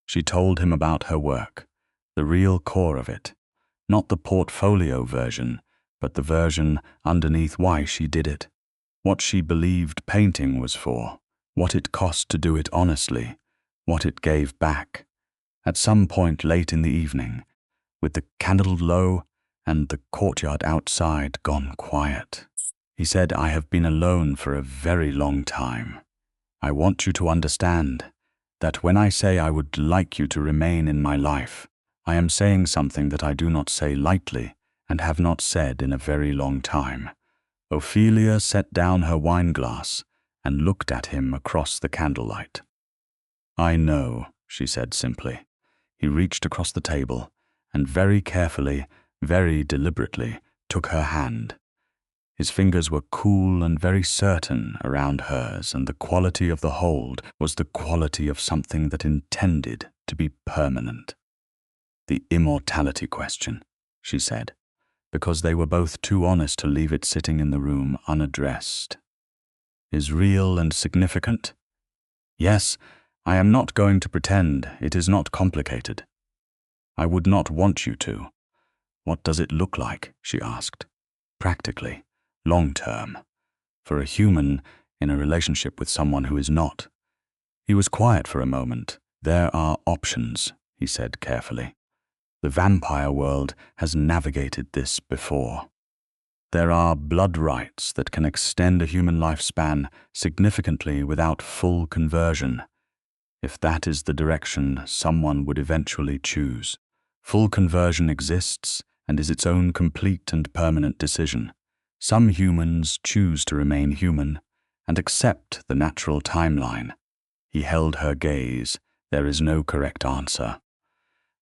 She told him about her work, the real core of it, not the portfolio version, but the version underneath why she did it, what she believed painting was for, what it cost to do it honestly, what it gave back. At some point late in the evening, with the candle low and the courtyard outside gone quiet, he said, "I have been alone for a very long time. I want you to understand that when I say I would like you to remain in my life, I am saying something that I do not say lightly and have not said in a very long time." Ophelia set down her wineglass and looked at him across the candlelight. "I know," she said simply. He reached across the table and very carefully, very deliberately took her hand. His fingers were cool and very certain around hers, and the quality of the hold was the quality of something that intended to be permanent. "The immortality question," she said, because they were both too honest to leave it sitting in the room unaddressed, "is real and significant. Yes, I am not going to pretend it is not complicated. I would not want you to. What does it look like?" she asked. "Practically, long term, for a human in a relationship with someone who is not." He was quiet for a moment. "There are options," he said carefully. "The vampire world has navigated this before. There are blood rights that can extend a human lifespan significantly without full conversion, if that is the direction someone would eventually choose. Full conversion exists and is its own complete and permanent decision. Some humans choose to remain human and accept the natural timeline." He held her gaze. "There is no correct answer.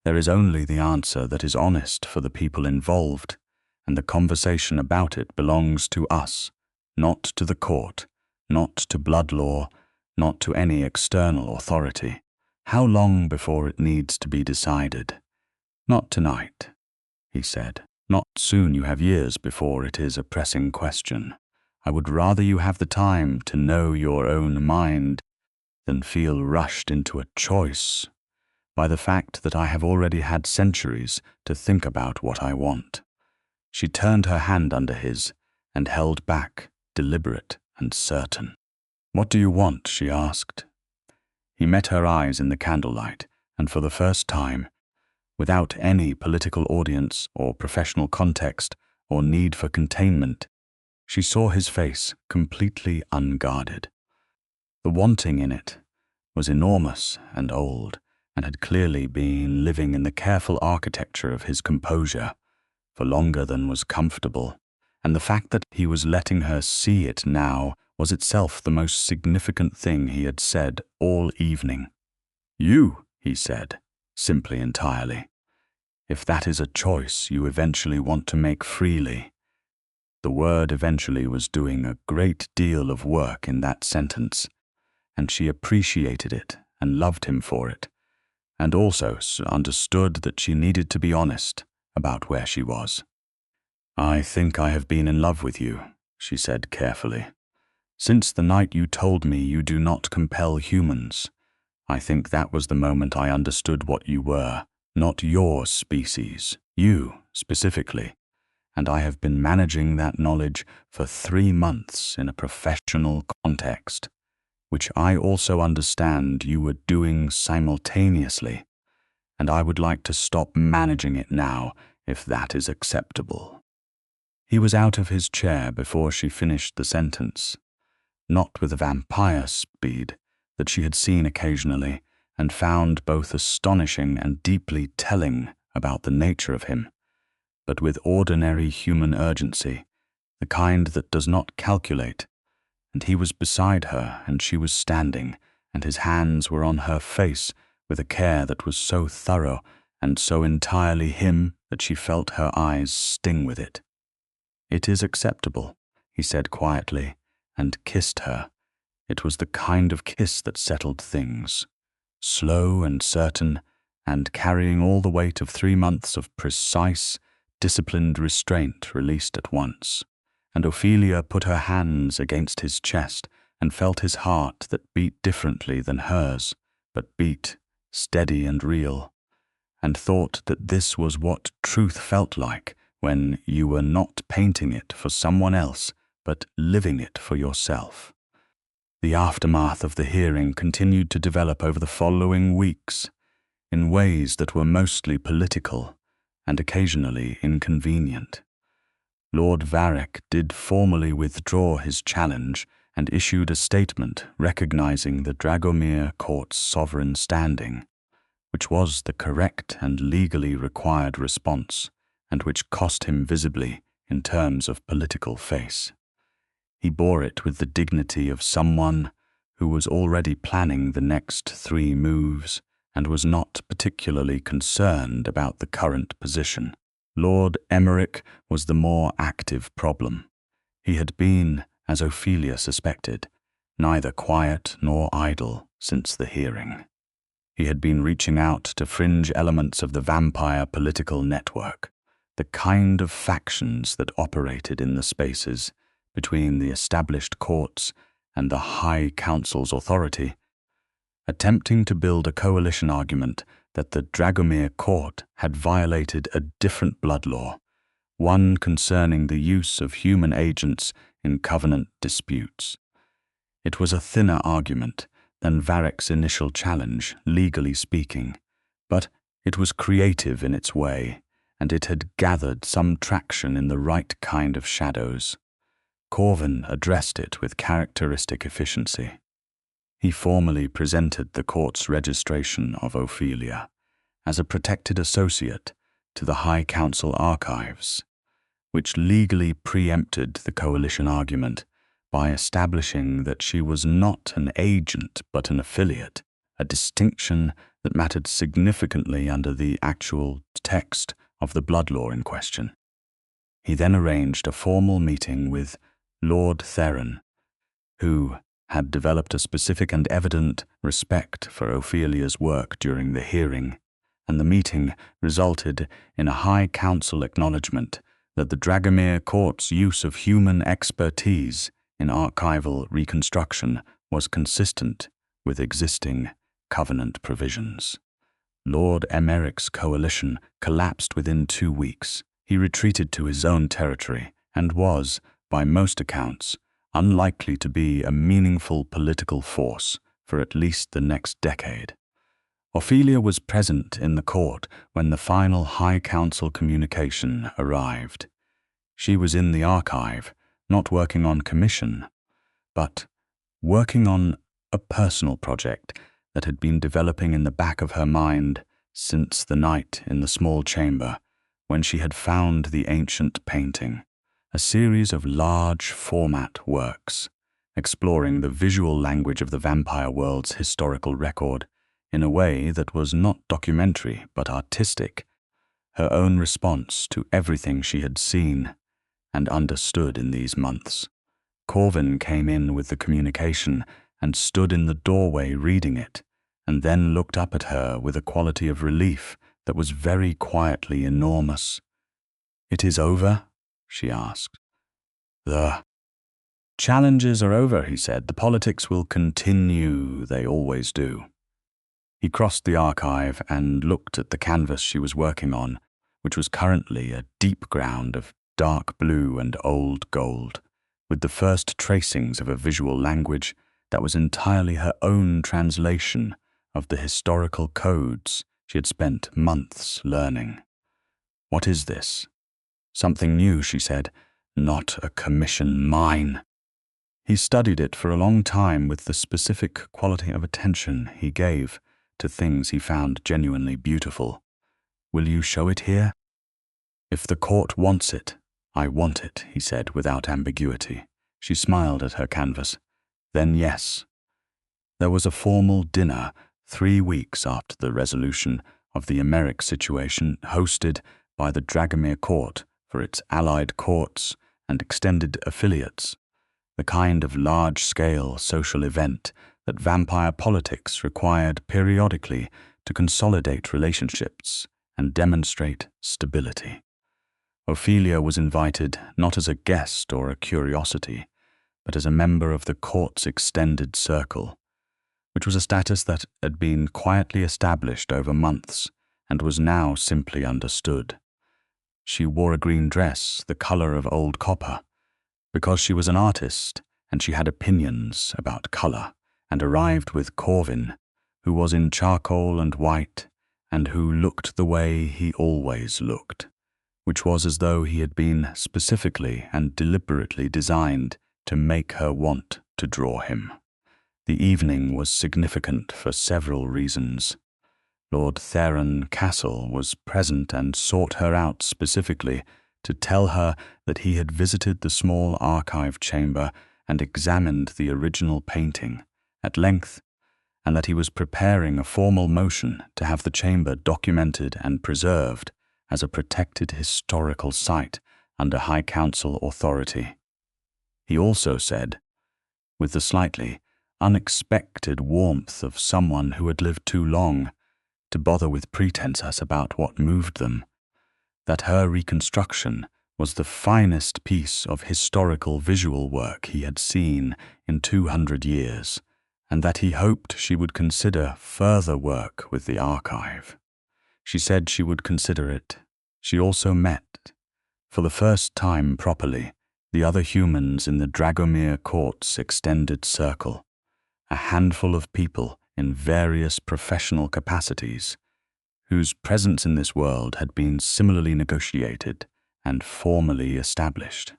There is only the answer that is honest for the people involved, and the conversation about it belongs to us, not to the court, not to blood law, not to any external authority. How long before it needs to be decided?" "Not tonight," he said. "Not soon. You have years before it is a pressing question. I would rather you have the time to know your own mind than feel rushed into a choice by the fact that I have already had centuries to think about what I want." She turned her hand under his and held back, deliberate and certain. "What do you want?" she asked. He met her eyes in the candlelight, and for the first time, without any political audience or professional context or need for containment, she saw his face completely unguarded. The wanting in it was enormous and old, and had clearly been living in the careful architecture of his composure for longer than was comfortable, and the fact that he was letting her see it now was itself the most significant thing he had said all evening. "You," he said, simply entirely, "if that is a choice you eventually want to make freely." The word eventually was doing a great deal of work in that sentence, and she appreciated it and loved him for it, and also understood that she needed to be honest about where she was. "I think I have been in love with you," she said carefully. "Since the night you told me you do not compel humans, I think that was the moment I understood what you were, not your species, you specifically, and I have been managing that knowledge for 3 months in a professional context, which I also understand you were doing simultaneously, and I would like to stop managing it now, if that is acceptable." He was out of his chair before she finished the sentence, not with the vampire speed that she had seen occasionally and found both astonishing and deeply telling about the nature of him, but with ordinary human urgency, the kind that does not calculate. And he was beside her, and she was standing, and his hands were on her face with a care that was so thorough and so entirely him that she felt her eyes sting with it. "It is acceptable," he said quietly, and kissed her. It was the kind of kiss that settled things, slow and certain, and carrying all the weight of 3 months of precise, disciplined restraint released at once. And Ophelia put her hands against his chest and felt his heart that beat differently than hers, but beat steady and real, and thought that this was what truth felt like when you were not painting it for someone else, but living it for yourself. The aftermath of the hearing continued to develop over the following weeks, in ways that were mostly political and occasionally inconvenient. Lord Varek did formally withdraw his challenge and issued a statement recognizing the Dragomir court's sovereign standing, which was the correct and legally required response, and which cost him visibly in terms of political face. He bore it with the dignity of someone who was already planning the next 3 moves and was not particularly concerned about the current position. Lord Emmerich was the more active problem. He had been, as Ophelia suspected, neither quiet nor idle since the hearing. He had been reaching out to fringe elements of the vampire political network, the kind of factions that operated in the spaces between the established courts and the High Council's authority, attempting to build a coalition argument that the Dragomir court had violated a different blood law, one concerning the use of human agents in covenant disputes. It was a thinner argument than Varek's initial challenge, legally speaking, but it was creative in its way, and it had gathered some traction in the right kind of shadows. Corvin addressed it with characteristic efficiency. He formally presented the court's registration of Ophelia as a protected associate to the High Council archives, which legally preempted the coalition argument by establishing that she was not an agent but an affiliate, a distinction that mattered significantly under the actual text of the blood law in question. He then arranged a formal meeting with Lord Theron, who had developed a specific and evident respect for Ophelia's work during the hearing, and the meeting resulted in a High Council acknowledgement that the Dragomir court's use of human expertise in archival reconstruction was consistent with existing covenant provisions. Lord Emmerich's coalition collapsed within 2 weeks. He retreated to his own territory and was, by most accounts, unlikely to be a meaningful political force for at least the next decade. Ophelia was present in the court when the final High Council communication arrived. She was in the archive, not working on commission, but working on a personal project that had been developing in the back of her mind since the night in the small chamber when she had found the ancient painting, a series of large format works, exploring the visual language of the vampire world's historical record in a way that was not documentary but artistic, her own response to everything she had seen and understood in these months. Corvin came in with the communication and stood in the doorway reading it, and then looked up at her with a quality of relief that was very quietly enormous. "It is over?" she asked. "The challenges are over," he said. "The politics will continue, they always do." He crossed the archive and looked at the canvas she was working on, which was currently a deep ground of dark blue and old gold, with the first tracings of a visual language that was entirely her own translation of the historical codes she had spent months learning. "What is this?" "Something new," she said. "Not a commission mine." He studied it for a long time with the specific quality of attention he gave to things he found genuinely beautiful. "Will you show it here?" "If the court wants it, I want it," he said without ambiguity. She smiled at her canvas. "Then yes." There was a formal dinner 3 weeks after the resolution of the Emeric situation hosted by the Dragomir court for its allied courts and extended affiliates, the kind of large-scale social event that vampire politics required periodically to consolidate relationships and demonstrate stability. Ophelia was invited not as a guest or a curiosity, but as a member of the court's extended circle, which was a status that had been quietly established over months and was now simply understood. She wore a green dress, the color of old copper, because she was an artist and she had opinions about color, and arrived with Corvin, who was in charcoal and white, and who looked the way he always looked, which was as though he had been specifically and deliberately designed to make her want to draw him. The evening was significant for several reasons. Lord Theron Castle was present and sought her out specifically to tell her that he had visited the small archive chamber and examined the original painting at length, and that he was preparing a formal motion to have the chamber documented and preserved as a protected historical site under High Council authority. He also said, with the slightly unexpected warmth of someone who had lived too long to bother with pretenses about what moved them, that her reconstruction was the finest piece of historical visual work he had seen in 200 years, and that he hoped she would consider further work with the archive. She said she would consider it. She also met, for the first time properly, the other humans in the Dragomir court's extended circle, a handful of people in various professional capacities, whose presence in this world had been similarly negotiated and formally established.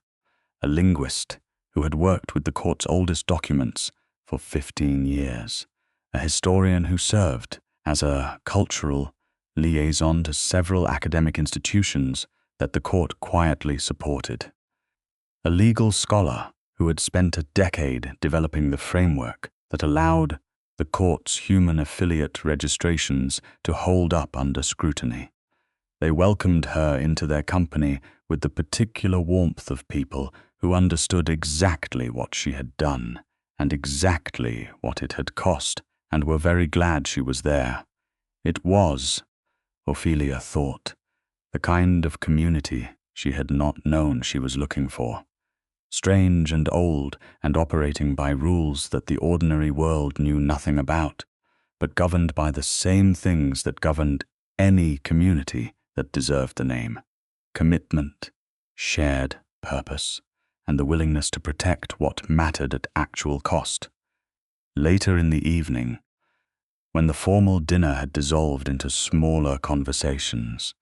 A linguist who had worked with the court's oldest documents for 15 years, a historian who served as a cultural liaison to several academic institutions that the court quietly supported, a legal scholar who had spent a decade developing the framework that allowed the court's human affiliate registrations to hold up under scrutiny. They welcomed her into their company with the particular warmth of people who understood exactly what she had done and exactly what it had cost, and were very glad she was there. It was, Ophelia thought, the kind of community she had not known she was looking for. Strange and old and operating by rules that the ordinary world knew nothing about, but governed by the same things that governed any community that deserved the name: commitment, shared purpose, and the willingness to protect what mattered at actual cost. Later in the evening, when the formal dinner had dissolved into smaller conversations,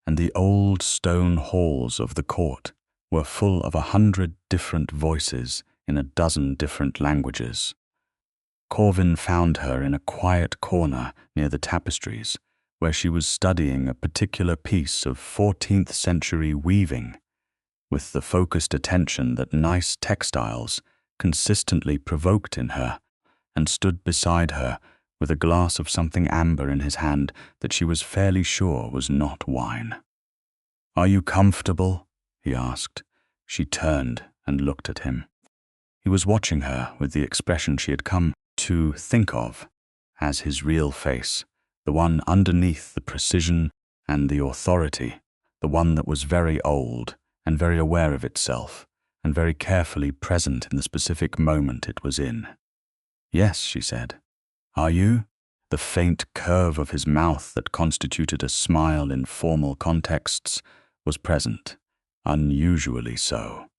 and the old stone halls of the court were full of 100 different voices in a dozen different languages, Corvin found her in a quiet corner near the tapestries, where she was studying a particular piece of 14th century weaving, with the focused attention that nice textiles consistently provoked in her, and stood beside her with a glass of something amber in his hand that she was fairly sure was not wine. "Are you comfortable?" he asked. She turned and looked at him. He was watching her with the expression she had come to think of as his real face, the one underneath the precision and the authority, the one that was very old and very aware of itself and very carefully present in the specific moment it was in. "Yes," she said. "Are you?" The faint curve of his mouth that constituted a smile in formal contexts was present, unusually so.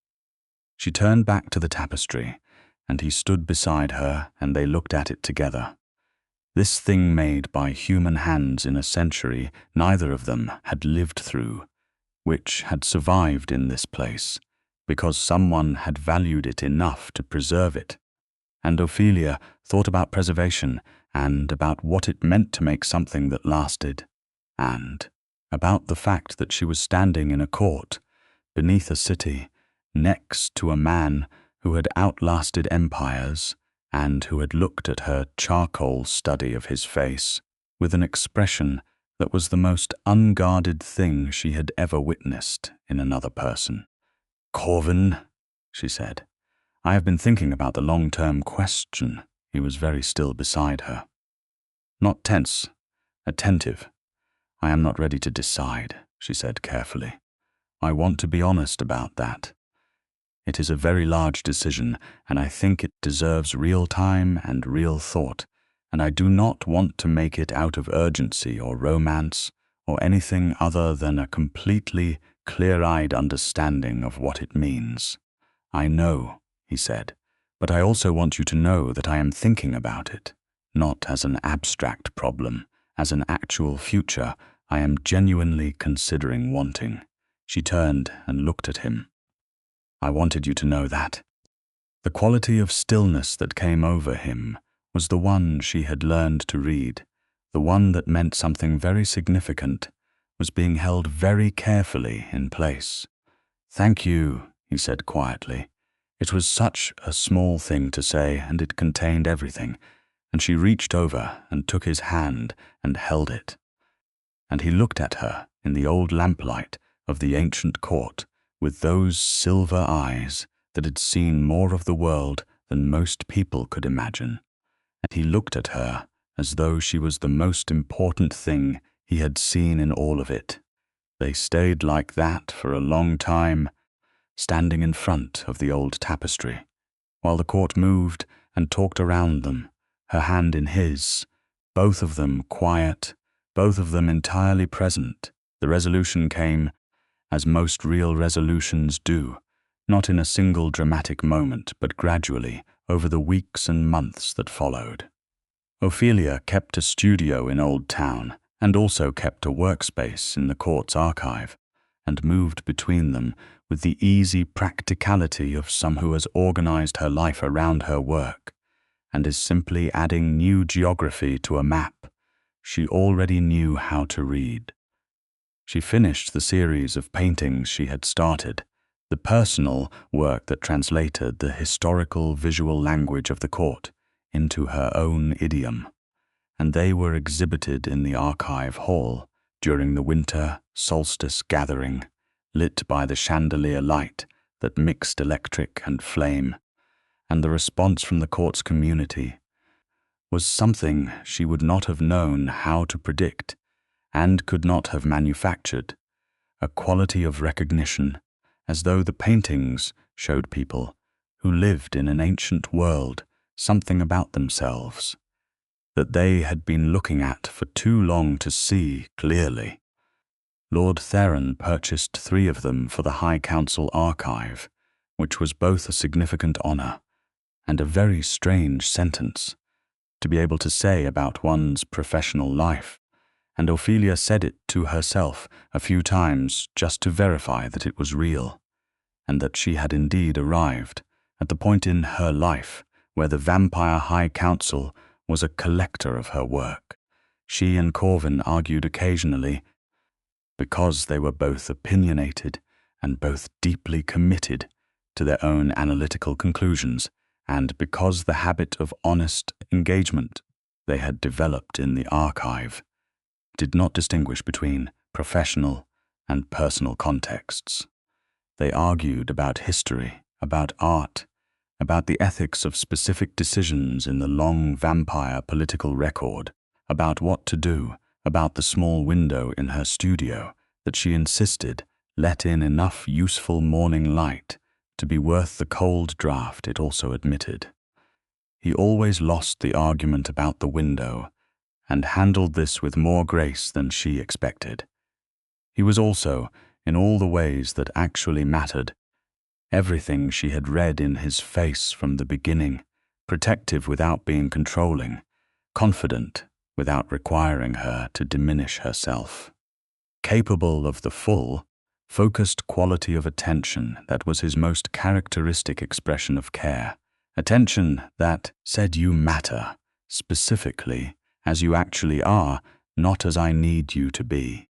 She turned back to the tapestry, and he stood beside her, and they looked at it together. This thing made by human hands in a century neither of them had lived through, which had survived in this place, because someone had valued it enough to preserve it. And Ophelia thought about preservation and about what it meant to make something that lasted, and about the fact that she was standing in a court, beneath a city, next to a man who had outlasted empires and who had looked at her charcoal study of his face with an expression that was the most unguarded thing she had ever witnessed in another person. "Corvin," she said, "I have been thinking about the long-term question." He was very still beside her. Not tense, attentive. "I am not ready to decide," she said carefully. "I want to be honest about that. It is a very large decision, and I think it deserves real time and real thought, and I do not want to make it out of urgency or romance or anything other than a completely clear-eyed understanding of what it means. I know," he said, "but I also want you to know that I am thinking about it, not as an abstract problem, as an actual future I am genuinely considering wanting." She turned and looked at him. "I wanted you to know that." The quality of stillness that came over him was the one she had learned to read, the one that meant something very significant, was being held very carefully in place. "Thank you," he said quietly. It was such a small thing to say, and it contained everything, and she reached over and took his hand and held it. And he looked at her in the old lamplight of the ancient court with those silver eyes that had seen more of the world than most people could imagine. And he looked at her as though she was the most important thing he had seen in all of it. They stayed like that for a long time, standing in front of the old tapestry, while the court moved and talked around them, her hand in his, both of them quiet, both of them entirely present. The resolution came, as most real resolutions do, not in a single dramatic moment, but gradually over the weeks and months that followed. Ophelia kept a studio in Old Town and also kept a workspace in the court's archive, and moved between them with the easy practicality of some who has organized her life around her work and is simply adding new geography to a map she already knew how to read. She finished the series of paintings she had started, the personal work that translated the historical visual language of the court into her own idiom, and they were exhibited in the archive hall during the winter solstice gathering, lit by the chandelier light that mixed electric and flame, and the response from the court's community was something she would not have known how to predict and could not have manufactured, a quality of recognition, as though the paintings showed people who lived in an ancient world something about themselves that they had been looking at for too long to see clearly. Lord Theron purchased 3 of them for the High Council archive, which was both a significant honor and a very strange sentence to be able to say about one's professional life, and Ophelia said it to herself a few times just to verify that it was real, and that she had indeed arrived at the point in her life where the Vampire High Council was a collector of her work. She and Corvin argued occasionally because they were both opinionated and both deeply committed to their own analytical conclusions, and because the habit of honest engagement they had developed in the archive did not distinguish between professional and personal contexts. They argued about history, about art, about the ethics of specific decisions in the long vampire political record, about what to do, about the small window in her studio that she insisted let in enough useful morning light to be worth the cold draught it also admitted. He always lost the argument about the window and handled this with more grace than she expected. He was also, in all the ways that actually mattered, everything she had read in his face from the beginning, protective without being controlling, confident without requiring her to diminish herself, capable of the full, focused quality of attention that was his most characteristic expression of care, attention that said you matter, specifically, as you actually are, not as I need you to be.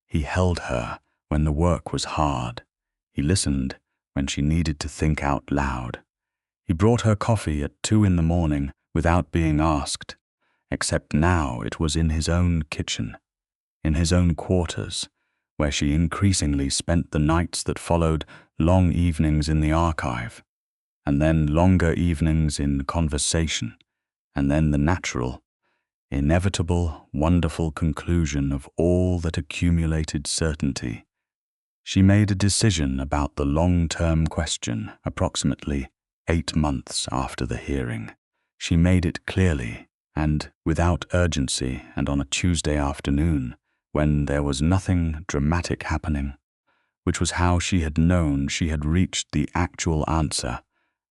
He held her when the work was hard. He listened when she needed to think out loud. He brought her coffee at 2 a.m. without being asked, except now it was in his own kitchen, in his own quarters, where she increasingly spent the nights that followed long evenings in the archive, and then longer evenings in conversation, and then the natural, inevitable, wonderful conclusion of all that accumulated certainty. She made a decision about the long-term question approximately 8 months after the hearing. She made it clearly and without urgency, and on a Tuesday afternoon, when there was nothing dramatic happening, which was how she had known she had reached the actual answer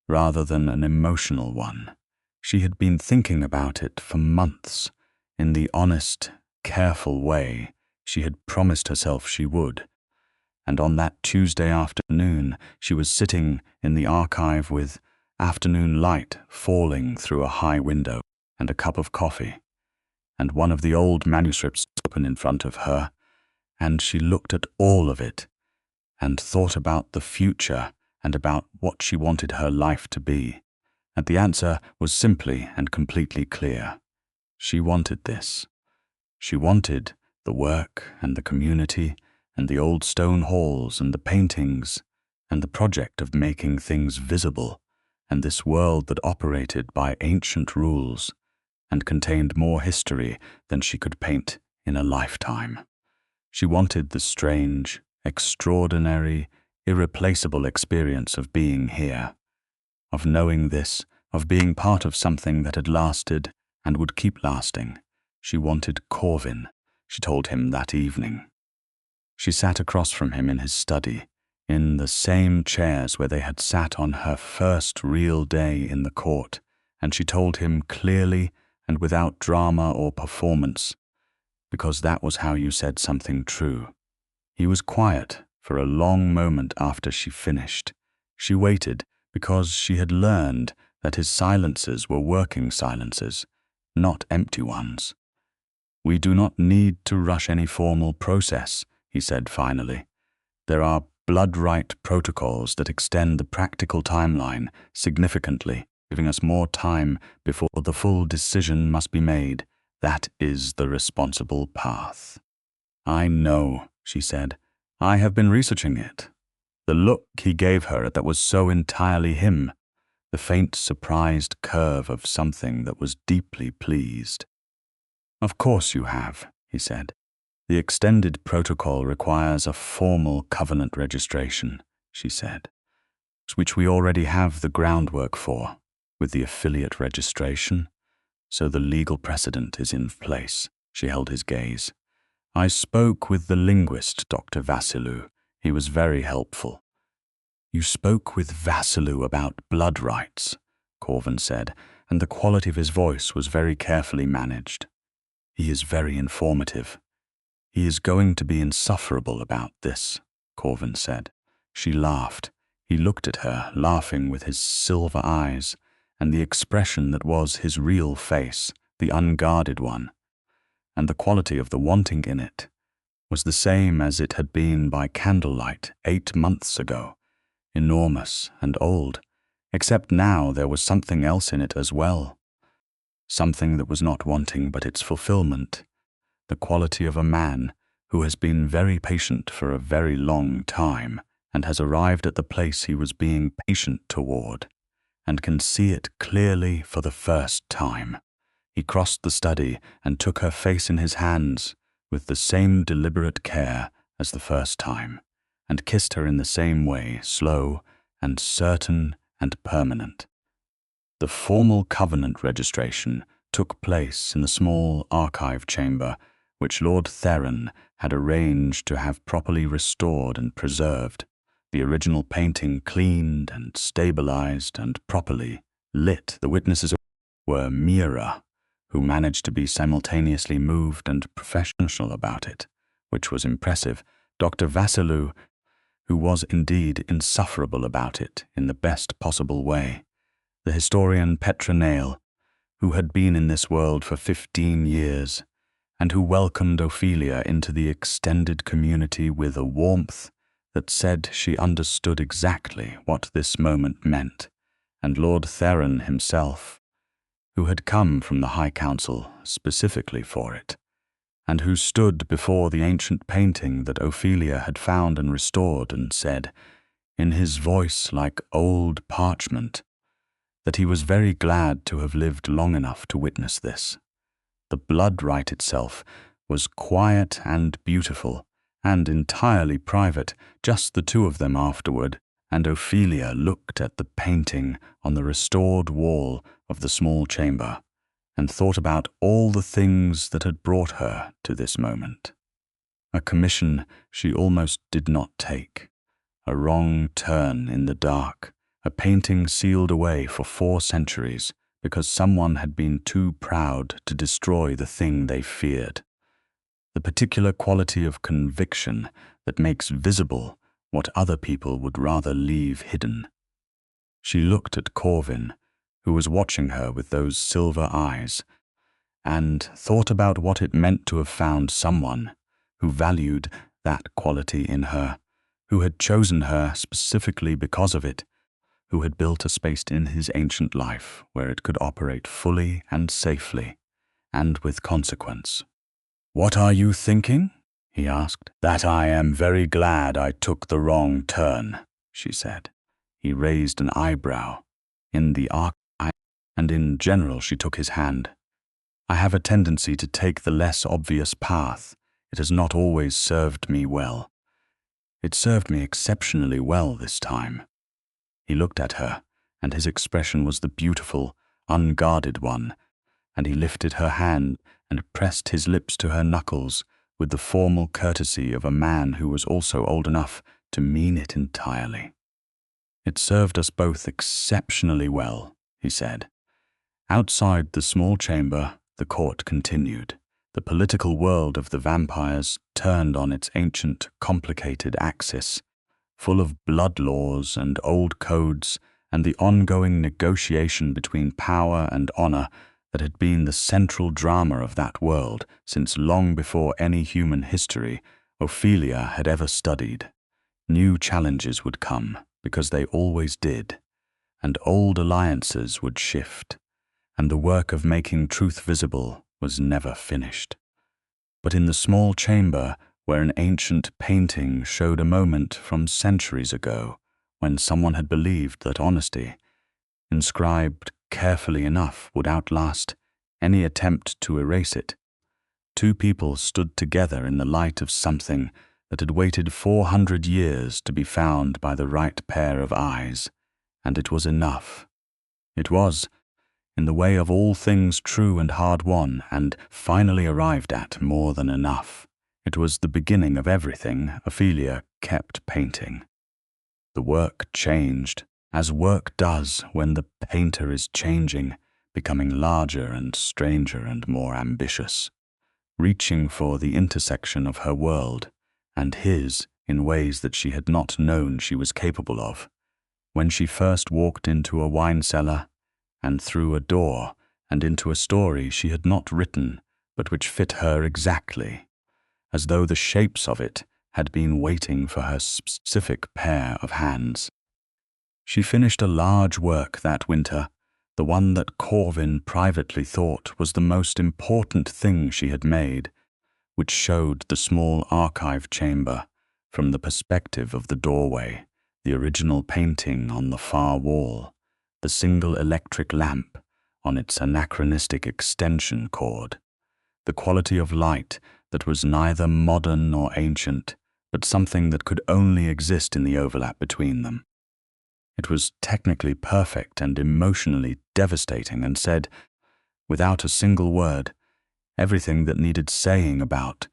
rather than an emotional one. She had been thinking about it for months, in the honest, careful way she had promised herself she would. And on that Tuesday afternoon, she was sitting in the archive with afternoon light falling through a high window and a cup of coffee, and one of the old manuscripts open in front of her, and she looked at all of it and thought about the future and about what she wanted her life to be. And the answer was simply and completely clear. She wanted this. She wanted the work and the community and the old stone halls and the paintings and the project of making things visible and this world that operated by ancient rules and contained more history than she could paint in a lifetime. She wanted the strange, extraordinary, irreplaceable experience of being here, of knowing this, of being part of something that had lasted and would keep lasting. She wanted Corvin, she told him that evening. She sat across from him in his study, in the same chairs where they had sat on her first real day in the court, and she told him clearly and without drama or performance, because that was how you said something true. He was quiet for a long moment after she finished. She waited because she had learned that his silences were working silences, not empty ones. "We do not need to rush any formal process," he said finally. "There are blood right protocols that extend the practical timeline significantly, giving us more time before the full decision must be made. That is the responsible path." "I know," she said. "I have been researching it." The look he gave her that was so entirely him, the faint surprised curve of something that was deeply pleased. "Of course you have," he said. "The extended protocol requires a formal covenant registration," she said, "which we already have the groundwork for, with the affiliate registration. So the legal precedent is in place." She held his gaze. "I spoke with the linguist, Dr. Vasilou. He was very helpful." "You spoke with Vasilou about blood rights," Corvin said, and the quality of his voice was very carefully managed. "He is very informative." "He is going to be insufferable about this," Corvin said. She laughed. He looked at her, laughing with his silver eyes, and the expression that was his real face, the unguarded one, and the quality of the wanting in it, was the same as it had been by candlelight 8 months ago, enormous and old, except now there was something else in it as well, something that was not wanting but its fulfillment, the quality of a man who has been very patient for a very long time and has arrived at the place he was being patient toward, and can see it clearly for the first time. He crossed the study and took her face in his hands with the same deliberate care as the first time, and kissed her in the same way, slow and certain and permanent. The formal covenant registration took place in the small archive chamber which Lord Theron had arranged to have properly restored and preserved, the original painting cleaned and stabilized and properly lit. The witnesses were Mira, who managed to be simultaneously moved and professional about it, which was impressive, Dr. Vasilou, who was indeed insufferable about it in the best possible way, the historian Petronale, who had been in this world for 15 years, and who welcomed Ophelia into the extended community with a warmth that said she understood exactly what this moment meant, and Lord Theron himself, who had come from the High Council specifically for it, and who stood before the ancient painting that Ophelia had found and restored, and said, in his voice like old parchment, that he was very glad to have lived long enough to witness this. The blood rite itself was quiet and beautiful, and entirely private, just the two of them afterward, and Ophelia looked at the painting on the restored wall of the small chamber, and thought about all the things that had brought her to this moment. A commission she almost did not take, a wrong turn in the dark, a painting sealed away for 4 centuries because someone had been too proud to destroy the thing they feared. The particular quality of conviction that makes visible what other people would rather leave hidden. She looked at Corvin, who was watching her with those silver eyes, and thought about what it meant to have found someone who valued that quality in her, who had chosen her specifically because of it, who had built a space in his ancient life where it could operate fully and safely, and with consequence. "What are you thinking?" he asked. "That I am very glad I took the wrong turn," she said. He raised an eyebrow. In the arc, and in general she took his hand. "I have a tendency to take the less obvious path. It has not always served me well. It served me exceptionally well this time." He looked at her, and his expression was the beautiful, unguarded one, and he lifted her hand and pressed his lips to her knuckles with the formal courtesy of a man who was also old enough to mean it entirely. "It served us both exceptionally well," he said. Outside the small chamber, the court continued. The political world of the vampires turned on its ancient, complicated axis, full of blood laws and old codes and the ongoing negotiation between power and honor that had been the central drama of that world since long before any human history Ophelia had ever studied. New challenges would come, because they always did, and old alliances would shift, and the work of making truth visible was never finished. But in the small chamber where an ancient painting showed a moment from centuries ago, when someone had believed that honesty, inscribed carefully enough, would outlast any attempt to erase it, 2 people stood together in the light of something that had waited 400 years to be found by the right pair of eyes, and it was enough. It was, in the way of all things true and hard-won and finally arrived at, more than enough. It was the beginning of everything Ophelia kept painting. The work changed, as work does when the painter is changing, becoming larger and stranger and more ambitious, reaching for the intersection of her world and his in ways that she had not known she was capable of. When she first walked into a wine cellar, and through a door, and into a story she had not written, but which fit her exactly, as though the shapes of it had been waiting for her specific pair of hands. She finished a large work that winter, the one that Corvin privately thought was the most important thing she had made, which showed the small archive chamber from the perspective of the doorway, the original painting on the far wall, the single electric lamp on its anachronistic extension cord, the quality of light that was neither modern nor ancient, but something that could only exist in the overlap between them. It was technically perfect and emotionally devastating, and said, without a single word, everything that needed saying about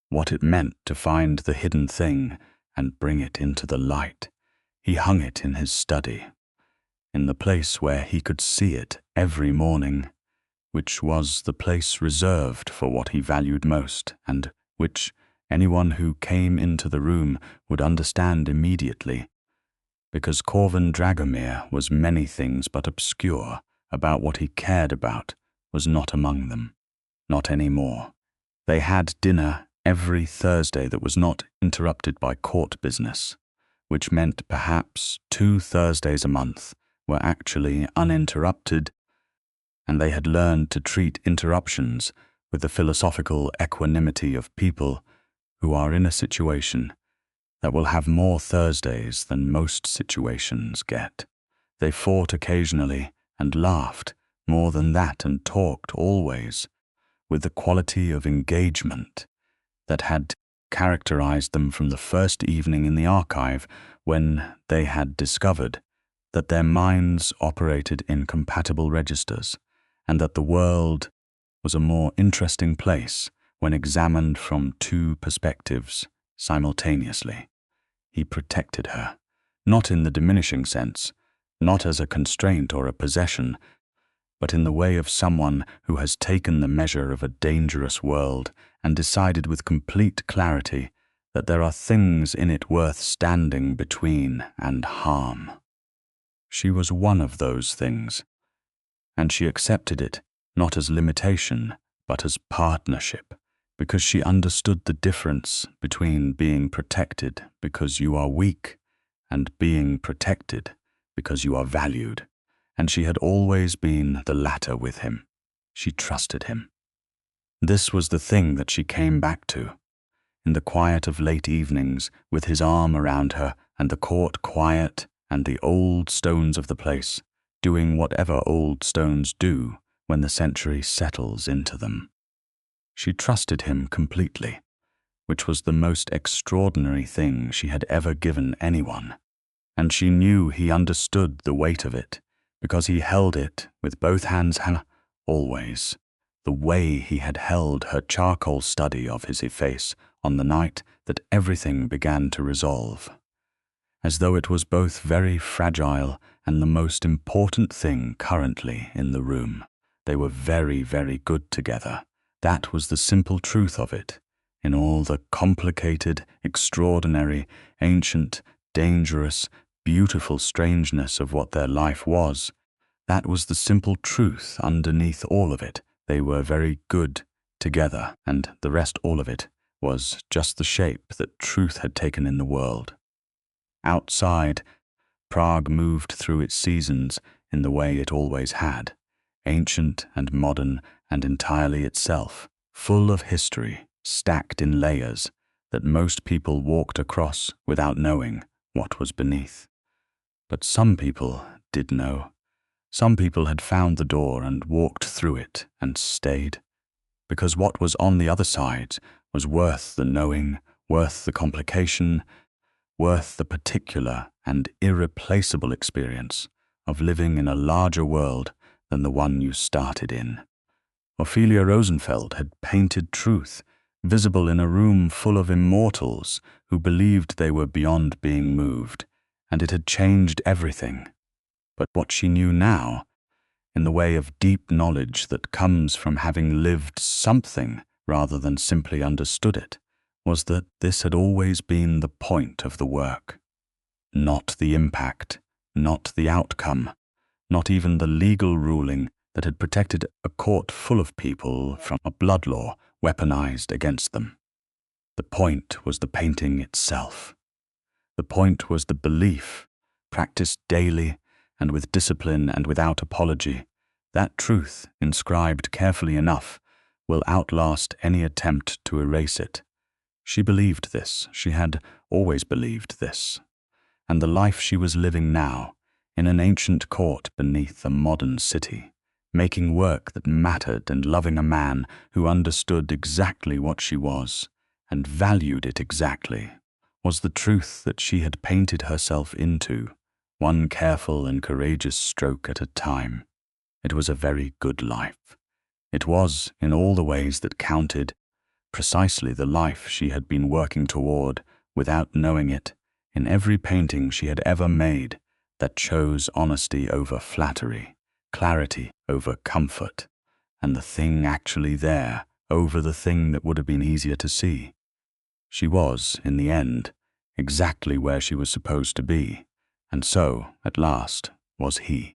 what it meant to find the hidden thing and bring it into the light. He hung it in his study, in the place where he could see it every morning, which was the place reserved for what he valued most, and which anyone who came into the room would understand immediately, because Corvin Dragomir was many things but obscure about what he cared about was not among them, not any more. They had dinner every Thursday that was not interrupted by court business, which meant perhaps 2 Thursdays a month were actually uninterrupted, and they had learned to treat interruptions with the philosophical equanimity of people who are in a situation that will have more Thursdays than most situations get. They fought occasionally and laughed more than that and talked always with the quality of engagement that had characterized them from the first evening in the archive, when they had discovered that their minds operated in compatible registers and that the world was a more interesting place when examined from two perspectives simultaneously. He protected her, not in the diminishing sense, not as a constraint or a possession, but in the way of someone who has taken the measure of a dangerous world and decided with complete clarity that there are things in it worth standing between and harm. She was one of those things, and she accepted it not as limitation, but as partnership, because she understood the difference between being protected because you are weak and being protected because you are valued, and she had always been the latter with him. She trusted him. This was the thing that she came back to. In the quiet of late evenings, with his arm around her, and the court quiet, and the old stones of the place, doing whatever old stones do when the century settles into them. She trusted him completely, which was the most extraordinary thing she had ever given anyone, and she knew he understood the weight of it, because he held it with both hands always, the way he had held her charcoal study of his face on the night that everything began to resolve, as though it was both very fragile and the most important thing currently in the room. They were very, very good together. That was the simple truth of it, in all the complicated, extraordinary, ancient, dangerous, beautiful strangeness of what their life was. That was the simple truth underneath all of it. They were very good together, and the rest, all of it, was just the shape that truth had taken in the world. Outside, Prague moved through its seasons in the way it always had, ancient and modern and entirely itself, full of history, stacked in layers that most people walked across without knowing what was beneath. But some people did know. Some people had found the door and walked through it and stayed, because what was on the other side was worth the knowing, worth the complication, worth the particular and irreplaceable experience of living in a larger world than the one you started in. Ophelia Rosenfeld had painted truth, visible in a room full of immortals who believed they were beyond being moved, and it had changed everything. But what she knew now, in the way of deep knowledge that comes from having lived something rather than simply understood it, was that this had always been the point of the work. Not the impact, not the outcome, not even the legal ruling that had protected a court full of people from a blood law weaponized against them. The point was the painting itself. The point was the belief, practiced daily and with discipline and without apology, that truth, inscribed carefully enough, will outlast any attempt to erase it. She believed this. She had always believed this. And the life she was living now, in an ancient court beneath a modern city, making work that mattered and loving a man who understood exactly what she was and valued it exactly, was the truth that she had painted herself into, one careful and courageous stroke at a time. It was a very good life. It was, in all the ways that counted, precisely the life she had been working toward without knowing it, in every painting she had ever made that chose honesty over flattery, clarity over comfort, and the thing actually there over the thing that would have been easier to see. She was, in the end, exactly where she was supposed to be, and so, at last, was he.